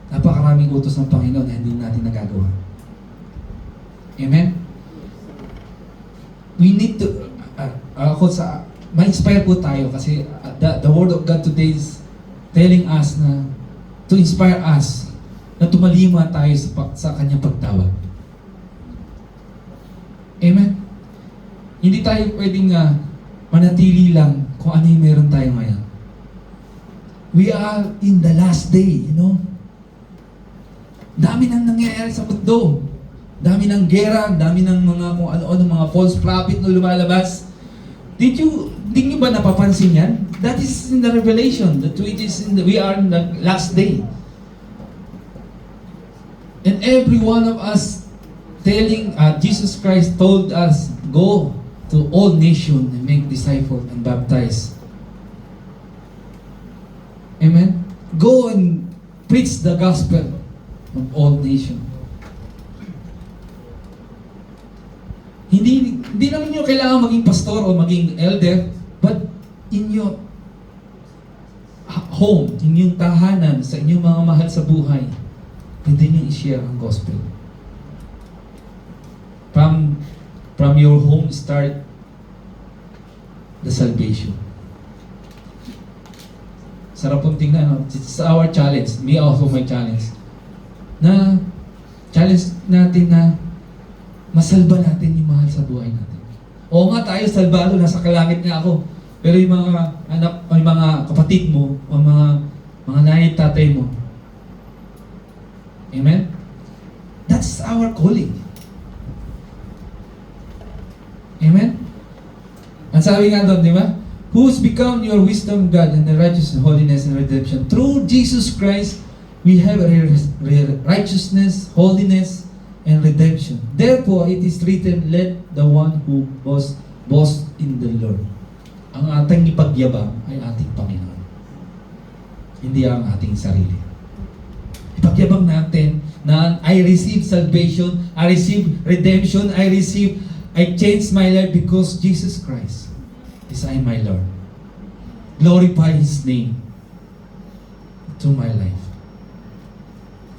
Napakaraming utos ng Panginoon na hindi natin nagagawa. Amen? We need to, ma-inspire po tayo kasi the Word of God today is telling us na, to inspire us, na tumalima tayo sa Kanyang pagtawag. Amen? Hindi tayo pwedeng manatili lang kung ano yung meron tayo ngayon. We are in the last day, you know? Dami nang nangyayari sa mundo. Dami ng gera, dami ng mga kung ano-ano mga false prophet na lumalabas. Hindi nyo ba napapansin yan? That is in the Revelation. We are in the last day. And every one of us telling, Jesus Christ told us, go to all nations and make disciples and baptize. Amen? Go and preach the gospel of all nations. Hindi naman nyo kailangan maging pastor o maging elder, but in your home, in yung tahanan, sa inyong mga mahal sa buhay, pwede nyo i-share ang gospel. From your home, start the salvation. Sarap pong tingnan, no? It's our challenge. Me also my challenge. Na challenge natin na masalba natin yung mahal sa buhay natin. Oo nga tayo, salbado, nasa kalangit nga ako. Pero yung mga anak, o yung mga kapatid mo, o mga nanay at tatay mo. Amen? That's our calling. Amen? Ang sabi nga doon, di ba? Who's become your wisdom, God, and the righteousness, holiness, and redemption. Through Jesus Christ, we have righteousness, holiness, and redemption. Therefore, it is written, let the one who boast in the Lord. Ang ating ipagyabang ay ating Panginoon. Hindi ang ating sarili. Ipagyabang natin na I receive salvation, I receive redemption, I changed my life because Jesus Christ is my Lord. Glorify His name to my life.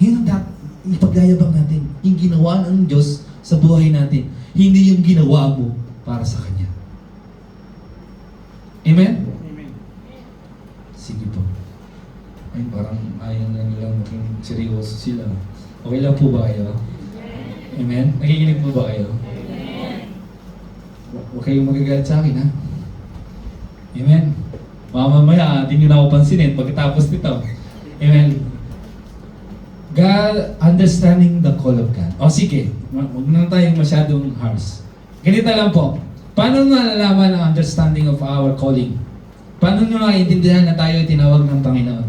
Yun ang ipagyayabang natin, yung ginawa ng Diyos sa buhay natin, hindi yung ginawa mo para sa Kanya. Amen? Amen. Sige po. Ay, parang ayaw na nilang maging seryoso sila. Okay lang po ba kayo? Amen? Nakikinig po ba kayo? Huwag kayong magagalit sa akin, ha? Amen? Mamamaya, hindi nyo na ako pansinin pagkatapos nito. Amen? God, understanding the call of God. O sige, huwag na tayong masyadong harsh. Ganito lang po. Paano nalalaman ang understanding of our calling? Paano nyo naiintindihan na tayo tinawag ng Panginoon?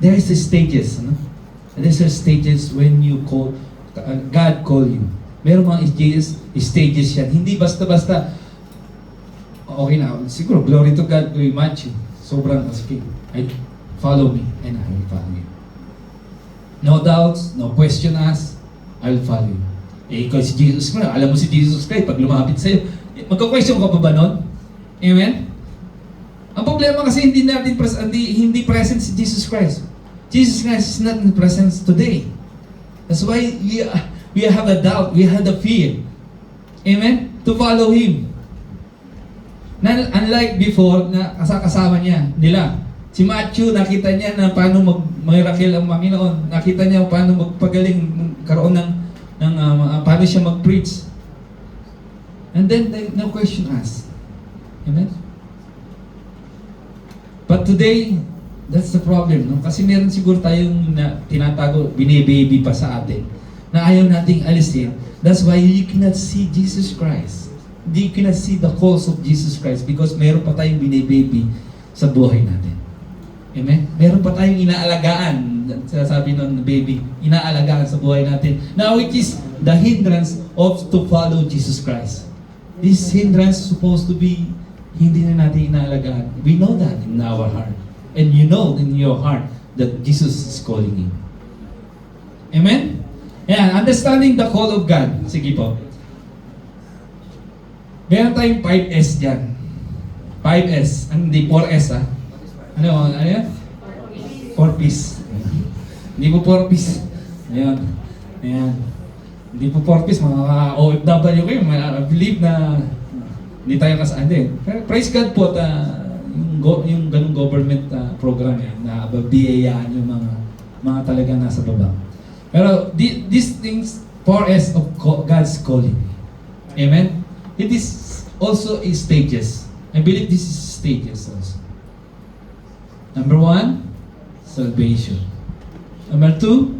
There is stages. No? There is stages when you call, God call you. Meron mga stages yan. Hindi basta-basta, okay na, siguro, glory to God, we match you. Sobrang, sige, follow me, and I will follow you. No doubts, no question us, I will follow you. Eh, ikaw si Jesus Christ, alam mo si Jesus Christ, pag lumapit sa'yo, magka-question ka pa ba nun? Amen? Ang problema kasi hindi present si Jesus Christ. Jesus Christ is not in presence today. That's why we have a doubt, we have a fear. Amen? To follow Him. Unlike before, na kasama nila. Si Matthew, nakita niya na paano mag-miracle ang Panginoon. Nakita niya paano magpagaling, karoon ng paano siya mag-preach. And then, no question asked. Amen? But today, that's the problem. No? Kasi meron siguro tayong tinatago, binibaby pa sa atin, na ayaw nating alisin. That's why you cannot see Jesus Christ. You cannot see the cause of Jesus Christ because meron pa tayong binibaby sa buhay natin. Amen? Meron pa tayong inaalagaan, sabi nun, baby, inaalagaan sa buhay natin. Now, which is the hindrance of to follow Jesus Christ. This hindrance is supposed to be, hindi na natin inaalagaan. We know that in our heart. And you know in your heart that Jesus is calling you. Amen? Yeah, understanding the call of God. Sige po. Meron tayong 5S dyan. 5S. Hindi 4S ha. Ano yan? 4-piece. Hindi po 4-piece. Ayan. Ayan. Hindi po 4-piece. Mga OFW kayo. I believe na hindi tayo kasaan. Praise God po yung ganung government program na biyayaan yung mga talagang nasa baba. Pero these things, 4S of God's calling. Amen? It is also in stages. I believe this is stages also. Number 1, salvation. Number 2,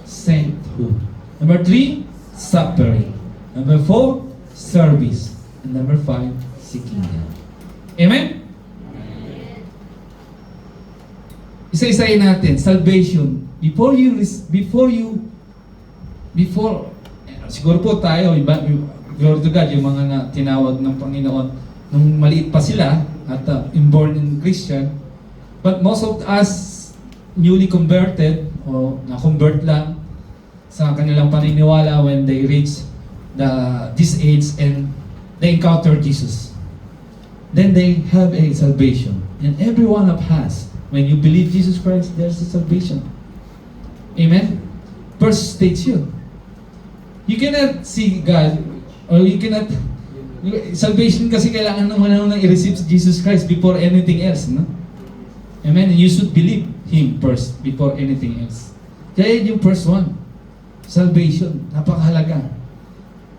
sainthood. Number 3, suffering. Number 4, service. And number 5, seeking God. Amen? Isa-isayin natin, salvation. Siguro po tayo, glory to God, yung mga tinawag ng Panginoon, nung maliit pa sila, at inborn in Christian, but most of us, newly converted, o na-convert lang, sa kanilang paniniwala when they reach this age and they encounter Jesus. Then they have a salvation. And every one of us, when you believe Jesus Christ, there's a salvation. Amen? First stage yun. You cannot see God, or you cannot, salvation kasi kailangan naman na i-receive Jesus Christ before anything else, no? Amen? And you should believe Him first before anything else. Kaya yun yung first one. Salvation. Napakahalaga.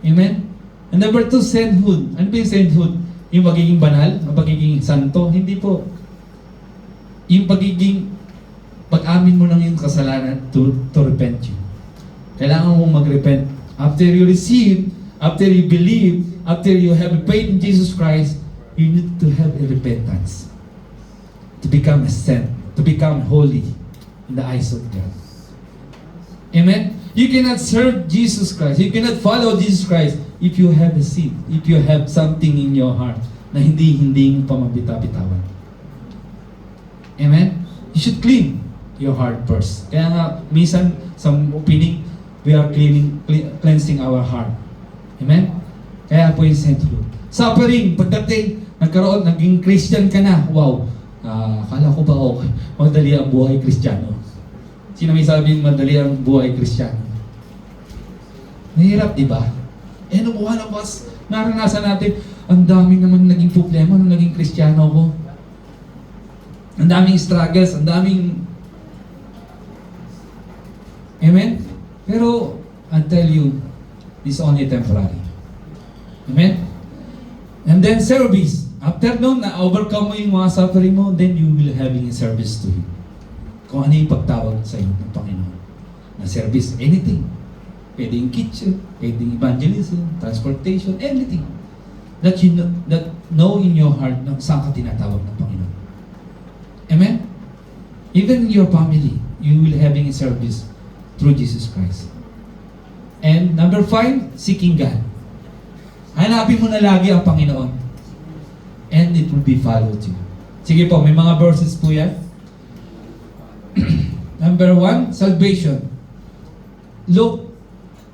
Amen? And number 2, sainthood. Ano ba yung sainthood? Yung magiging banal? Yung magiging santo? Hindi po. Yung pag-amin mo ng yung kasalanan to repent you. Kailangan mong mag-repent. After you receive, after you believe, after you have faith in Jesus Christ, you need to have a repentance. To become a saint. To become holy in the eyes of God. Amen? You cannot serve Jesus Christ. You cannot follow Jesus Christ if you have a sin. If you have something in your heart na hindi mo pa mabita-bitawan. Amen? You should clean your heart first. Kaya nga, minsan, sa opening, we are cleansing our heart. Amen? Kaya po yung sainthood. Suffering, pagdating, naging Christian ka na, wow, akala ko ba okay, madali ang buhay Kristiyano. Sino may sabihin madali ang buhay Kristiyano? Mahirap, di ba? Nung wala pas, naranasan natin, ang daming naman naging problema nung naging Kristiyano ko. Ang daming struggles, ang daming... Amen? Pero, I'll tell you, this is only temporary. Amen? And then service. After nun, na-overcome mo yung mga suffering mo, then you will having a service to Him. Kung ano yung pagtawag sa iyo ng Panginoon. Na service, anything. Pwedeng kitchen, pwedeng evangelism, transportation, anything. That you know in your heart na saan ka tinatawag ng Panginoon. Amen? Even in your family, you will having a service through Jesus Christ. And number 5, seeking God. Hanapin mo na lagi ang Panginoon. And it will be followed you. Sige po, may mga verses po yan. Number 1, salvation. Luke,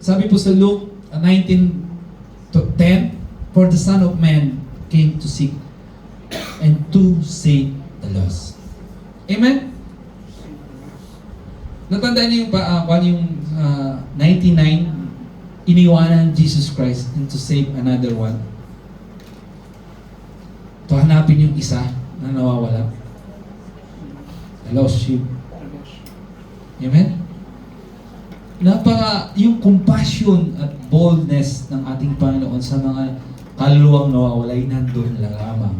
sabi po sa Luke 19:10, for the Son of Man came to seek and to save the lost. Amen? Natandaan niyo yung 99, iniwanan Jesus Christ and to save another one. To hanapin yung isa na nawawala. The lost sheep. Amen? Yung compassion at boldness ng ating Panginoon sa mga kaluluwang nawawala ay nandun lang lamang.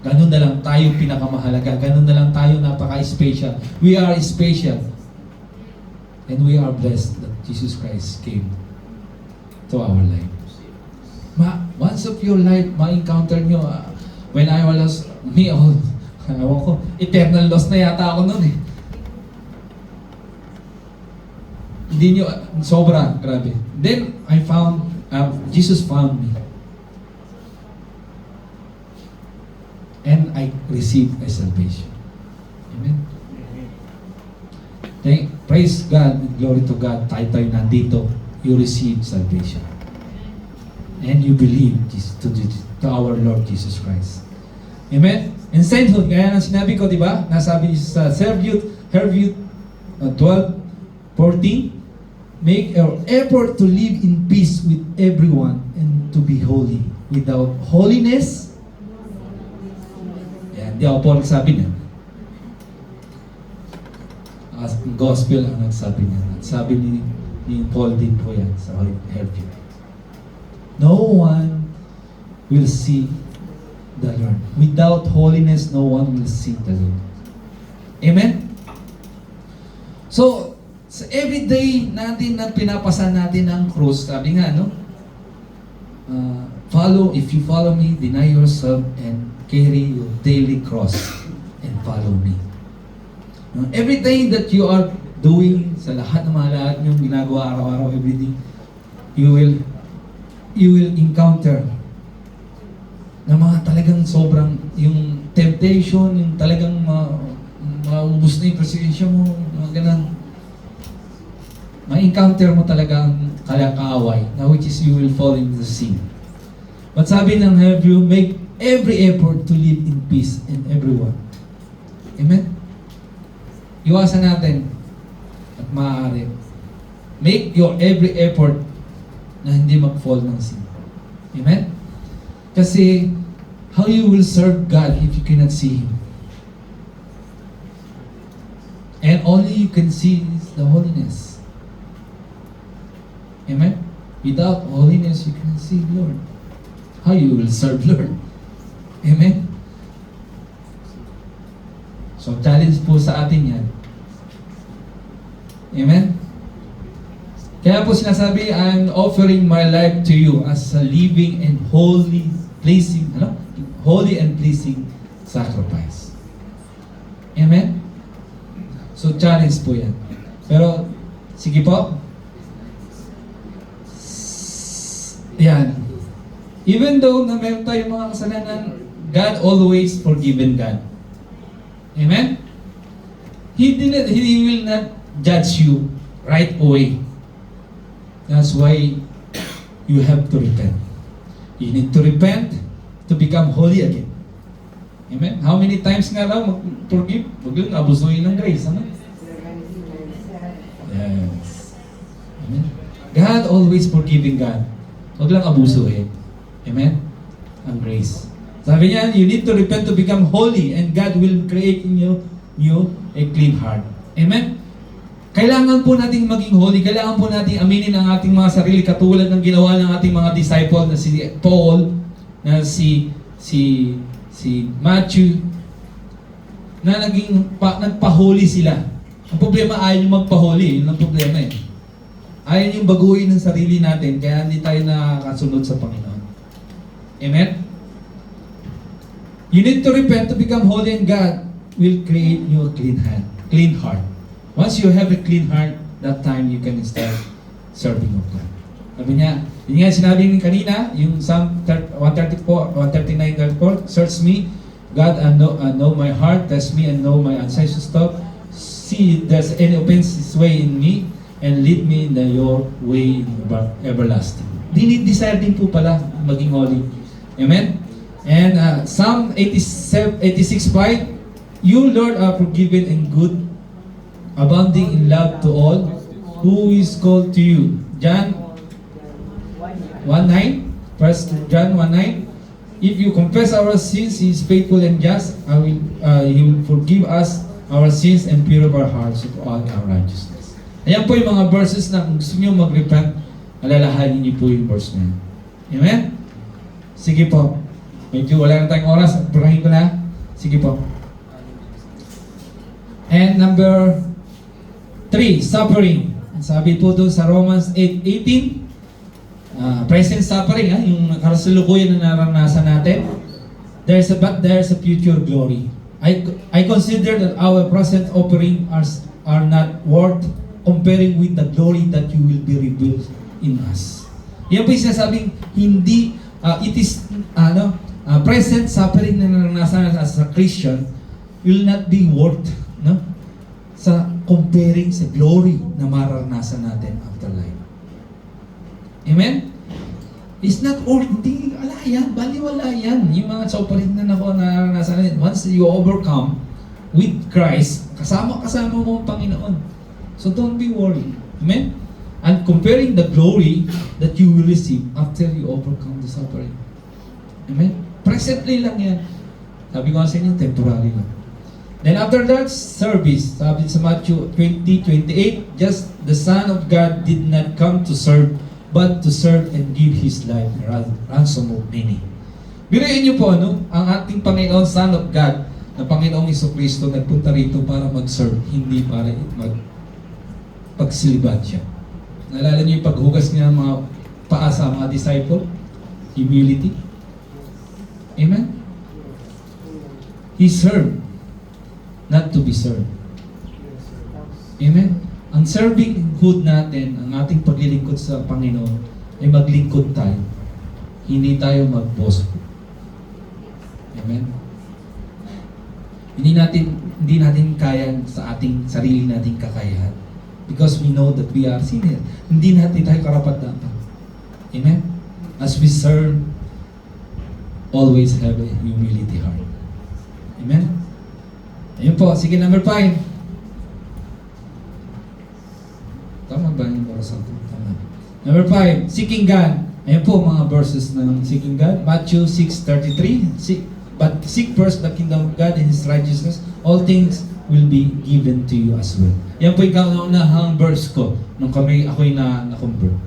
Ganun na lang tayo pinakamahalaga. Ganun na lang tayo napaka-special. We are special. And we are blessed that Jesus Christ came to our life. Once of your life, ma-encounter nyo, when I was ewan ko, eternal loss na yata ako noon eh. Hindi nyo, sobra, grabe. Then, Jesus found me. And I received a salvation. Amen? Praise God, glory to God, tayo nandito, you receive salvation. And you believe to our Lord Jesus Christ. Amen? And sainthood, gaya ng sinabi ko, di ba? Nasabi sa Hebrews 12:14, make our effort to live in peace with everyone and to be holy. Without holiness, yan, di ako po nagsabi niya. Gospel ang nagsabi niya. Sabi ni Paul din po yan sa Hebrews. No one will see the Lord. Without holiness, no one will see the Lord. Amen? So, sa everyday natin na pinapasan natin ang krus, sabi nga, no? if you follow me, deny yourself and carry your daily cross and follow me. Everything that you are doing, sa lahat ng mga lahat niyong ginagawa araw-araw, everything, you will encounter na mga talagang sobrang, yung temptation, yung talagang maubos na yung presensya mo, mga ganun. Ma-encounter mo talaga ang kaaway, na which is you will fall into sin. But sabi ng Hebrew, make every effort to live in peace in everyone. Amen? Iwasan natin at maaari. Make your every effort na hindi mag-fall ng sin. Amen? Kasi, how you will serve God if you cannot see Him? And only you can see is the holiness. Amen? Without holiness, you cannot see Lord. How you will serve Lord? Amen? So, challenge po sa atin yan. Amen? Kaya po sinasabi, I'm offering my life to you as a living and holy and pleasing sacrifice. Amen? So, challenge po yan. Pero, sige po. Yan. Even though na meron tayong mga kasalanan, God always forgiven God. Amen? He will not judge you right away. That's why you have to repent. You need to repent to become holy again. Amen? How many times nga lang mag-forgive? Huwag lang abusuhin ng grace. Ano? Yes. Amen? God always forgiving God. Huwag lang abusuhin. Amen? Ang grace. Sabi niya, you need to repent to become holy and God will create in you a clean heart. Amen? Kailangan po nating maging holy. Kailangan po nating aminin ang ating mga sarili katulad ng ginawa ng ating mga disciple na si Paul, na si Matthew, na nagpahuli sila. Ang problema, ayaw yung magpahuli. Yun ang problema eh. Ayaw yung baguhin ng sarili natin kaya hindi tayo nakakasunod sa Panginoon. Amen? You need to repent to become holy and God will create you a clean heart. Once you have a clean heart, that time you can start serving of God. Sabi niya, yun nga sinabi niya kanina, yung Psalm 139:4, search me, God, and know my heart, test me and know my anxious thought. See if there's any offensive way in me, and lead me in your way everlasting. Desire din po pala maging holy. Amen? And Psalm 86:5, you, Lord, are forgiven and good, abounding in love to all who is called to you. John 1:9, First John 1:9, if you confess our sins, He is faithful and just, He will forgive us our sins and purify our hearts of all unrighteousness. Ayan po yung mga verses na kung gusto nyo mag-repent, alalahanin niyo po yung verse na yun. Amen? Sige po. Medyo wala na tayong oras. Burahin ko na. Sige po. And number 3, suffering. Sabi po doon sa Romans 8:18, present suffering, yung kasalukuyan na naranasan natin. There's a future glory. I consider that our present offering are not worth comparing with the glory that you will be revealed in us. Yan po yung sinasabing hindi, it is present suffering na naranasan as a Christian will not be worth sa comparing sa glory na mararanasan natin after life. Amen? It's not worth, hindi, wala yan, baliwala yan. Yung mga suffering na naranasan natin, once you overcome with Christ, kasama mo ang Panginoon. So don't be worried. Amen? And comparing the glory that you will receive after you overcome the suffering. Amen? Presently lang yan. Sabi ko sa inyo, temporary lang. Then after that, service. Sabi sa Matthew 20:28, just the Son of God did not come to serve, but to serve and give His life ransom of many. Biruin niyo po, ang ating Panginoon, Son of God, na Panginoong Jesucristo, nagpunta rito para mag-serve, hindi para pagsiliban siya. Naalala niyo yung paghugas niya ng mga paa sa mga disciple? humility. Amen? He served, not to be served. Amen? Ang servinghood natin, ang ating paglilingkod sa Panginoon, ay maglingkod tayo. Hindi tayo mag-boast. Amen? Hindi natin kaya sa ating sarili nating kakayahan. Because we know that we are sinners. Hindi natin tayo karapat-dapat. Amen? As we serve, always have a humility heart. Amen? Ayun po. Sige, number 5. Tama ba yung oras natin? Tama. Number 5, seeking God. Ayun po mga verses ng seeking God. Matthew 6:33. But seek first the kingdom of God and His righteousness, all things will be given to you as well. Yan po yung kaunahang verse ko nung ako'y na-convert.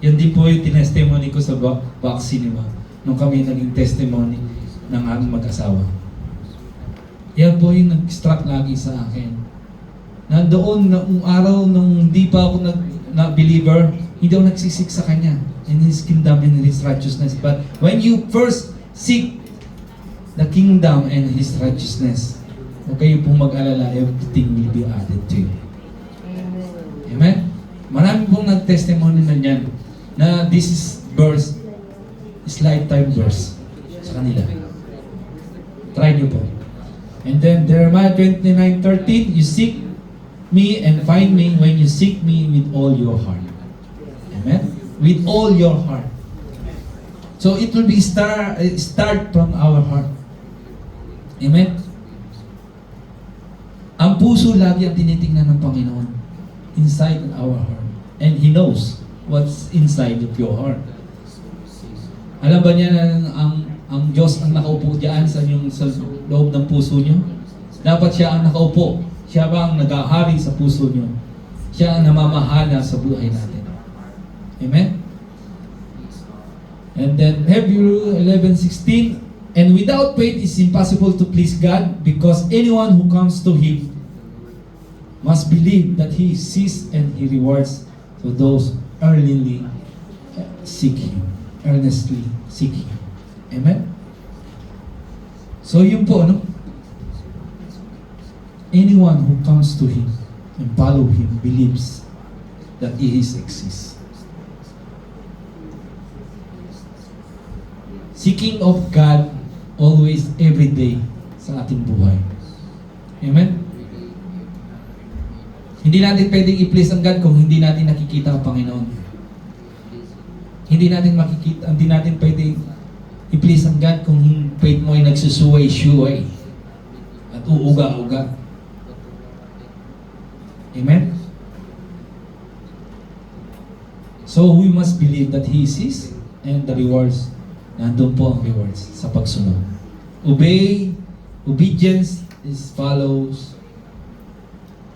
Yan din po yung tinestimony ko sa back cinema nung kami naging testimony ng aming mag-asawa. Yan po yung nag-struck lagi sa akin. Nandoon na araw nung hindi pa ako na-believer, hindi ako nagsisik sa Kanya in His kingdom and His righteousness. But when you first seek the kingdom and His righteousness, huwag kayo pong mag-alala, everything will be added to you. Amen? Marami pong nag-testimony na yan na this verse is lifetime verse sa kanila. Try nyo po. And then Jeremiah 29:13, you seek me and find me when you seek me with all your heart. Amen? With all your heart. So it will be start from our heart. Amen? Ang puso lagi ang tinitingnan ng Panginoon. Inside our heart. And He knows what's inside of your heart. Alam ba niya na ang Diyos ang nakaupo diyan sa loob ng puso niyo? Dapat siya ang nakaupo. Siya ba ang nag-ahari sa puso niyo? Siya ang namamahala sa buhay natin. Amen? And then Hebrews 11:16, and without faith it's impossible to please God, because anyone who comes to Him must believe that He sees and He rewards to those earnestly seek Him. Earnestly seek Him. Amen? So yun po, no? Anyone who comes to Him and follow Him believes that He exists. Seeking of God always, every day sa ating buhay. Amen? Hindi natin pwedeng i-please ang God kung hindi natin nakikita ang Panginoon. Hindi natin pwedeng i-please ang God kung faith mo ay nagsusuway-suway at uuga-uga. Amen? So we must believe that He sees, and the rewards, nandun po ang rewards sa pagsunod. Obedience follows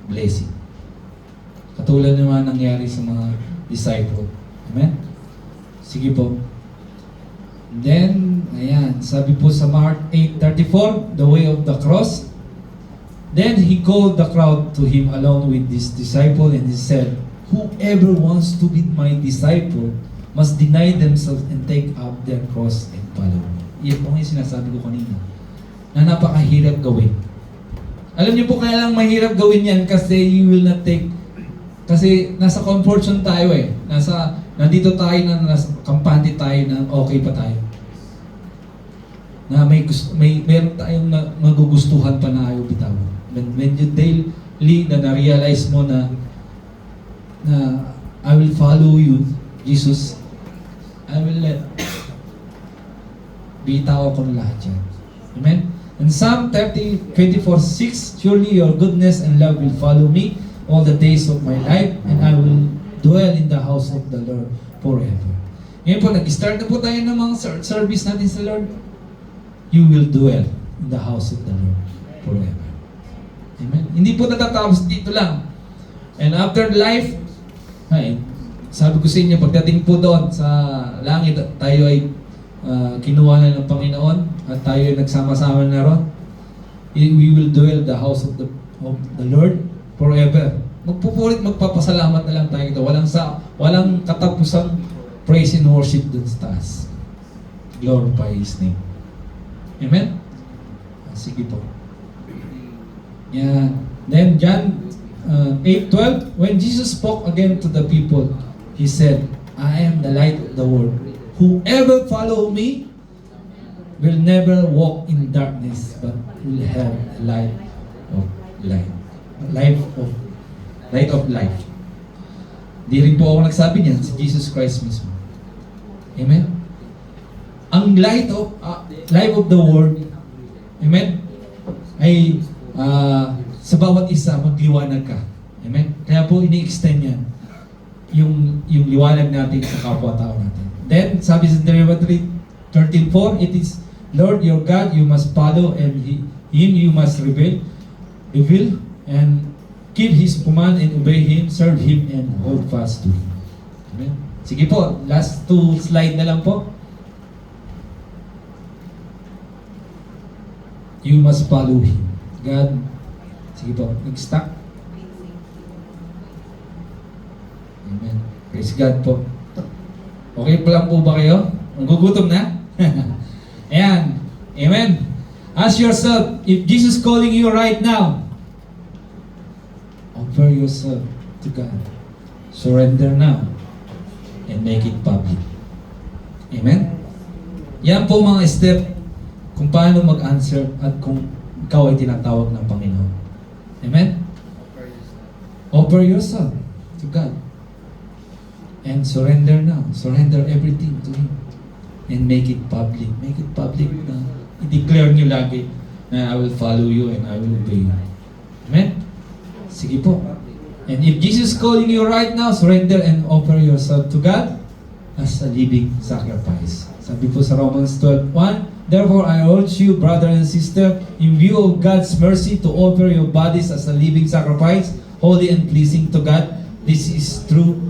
blessing. Katulad naman nangyari sa mga disciple. Amen? Sige po. Then, ayan, sabi po sa Mark 8:34, the way of the cross. Then He called the crowd to Him along with His disciple, and He said, whoever wants to be my disciple must deny themselves and take up their cross and follow me. Iyan po yung sinasabi ko kanina, na napakahirap gawin. Alam niyo po kaya lang mahirap gawin yan kasi you will not take, kasi nasa comfort zone tayo eh. Nandito tayo nasa kampante tayo na okay pa tayo. Na meron tayong magugustuhan pa na ayaw bitawan. When you daily na-realize mo na I will follow you, Jesus, I will bitaw ako ng lahat yan. Amen? In Psalm 24:6, surely your goodness and love will follow me all the days of my life, and I will dwell in the house of the Lord forever. Ngayon po, nag-start na po tayo ng mga service natin sa Lord. You will dwell in the house of the Lord forever. Amen? Hindi po natatapos dito lang. And after life, sabi ko sa inyo, pagdating po doon sa langit, tayo ay kinuha na ng Panginoon at tayo ay nagsama-sama na ron. We will dwell the house of the Lord forever. Magpupulit, magpapasalamat na lang tayo ito. Walang katapusang praise and worship dun sa taas. glorify His name. Amen? Sige po. Yeah. Then John 8:12, when Jesus spoke again to the people, He said, I am the light of the world. Whoever follow me will never walk in darkness, but will have a light of life. Light of life. Di rin po ako nagsabi niyan, si Jesus Christ mismo. Amen? Ang light of the world, amen, ay sa bawat isa magliwanag ka. Amen? Kaya po ini-extend yan yung liwanag natin sa kapwa-tao natin. Then, sabi sa Deuteronomy 13:4, it is Lord your God you must follow, and Him you must reveal, and keep His command and obey Him, serve Him, and hold fast to Him. Amen? Sige po, last 2 slide na lang po. You must follow Him. God, sige po, nag-stop. Amen. Praise God po. Okay pa lang po ba kayo? Nagugutom na? Ayan. Amen. Ask yourself, if Jesus is calling you right now, offer yourself to God. Surrender now and make it public. Amen? Yan po mga step kung paano mag-answer at kung ikaw ay tinatawag ng Panginoon. Amen? Offer yourself to God. And surrender now. Surrender everything to Him. And make it public. Make it public na i-declare nyo lagi na I will follow you and I will obey you. Amen? Sige po. And if Jesus is calling you right now, surrender and offer yourself to God as a living sacrifice. Sabi po sa Romans 12:1, therefore I urge you, brother and sister, in view of God's mercy, to offer your bodies as a living sacrifice, holy and pleasing to God. This is true.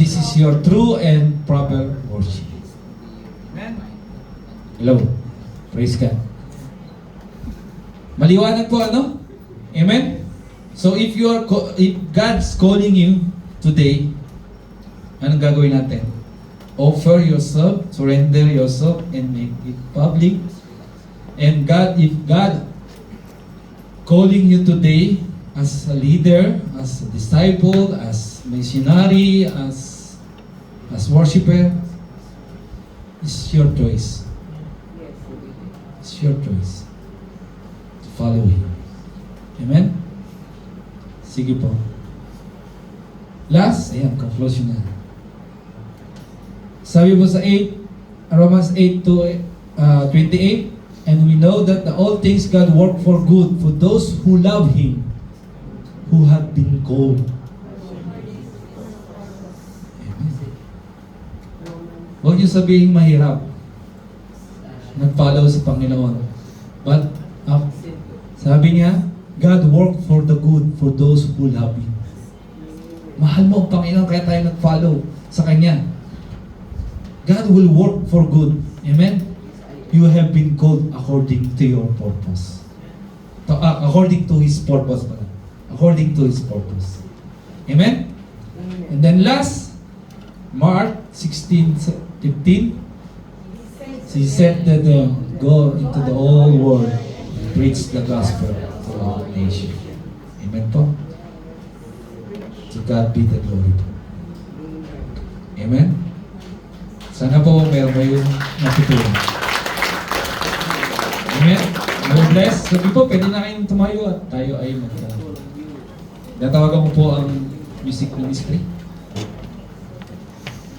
This is your true and proper worship. Amen? Hello. Praise God. Maliwanag po ano? Amen? So if God's calling you today, anong gagawin natin? Offer yourself, surrender yourself, and make it public. And if God calling you today as a leader, as a disciple, as missionary, as worshiper, it's your choice. It's your choice to follow Him. Amen? Sige po. Last, ayan, conclusion na. Sabi po sa Romans 8:28, and we know that all things God work for good for those who love Him, who have been called. Amen. Huwag niyo sabihin mahirap nag-follow sa Panginoon. But, sabi niya, God work for the good for those who love Him. Mahal mo ang Panginoon, kaya tayo nag-follow sa Kanya. God will work for good. Amen? You have been called according to your purpose. According to His purpose pala. According to His purpose. Amen? And then last, Mark 16:15, He said that go into the whole world and preach the gospel to all nations. Amen po? To God be the glory po. Amen? Sana po meron kayong natutunan. Amen? God bless. Sabi po, pwede na kayong tumayo at tayo ay magkakaroon. Natawagan ko po ang music ministry.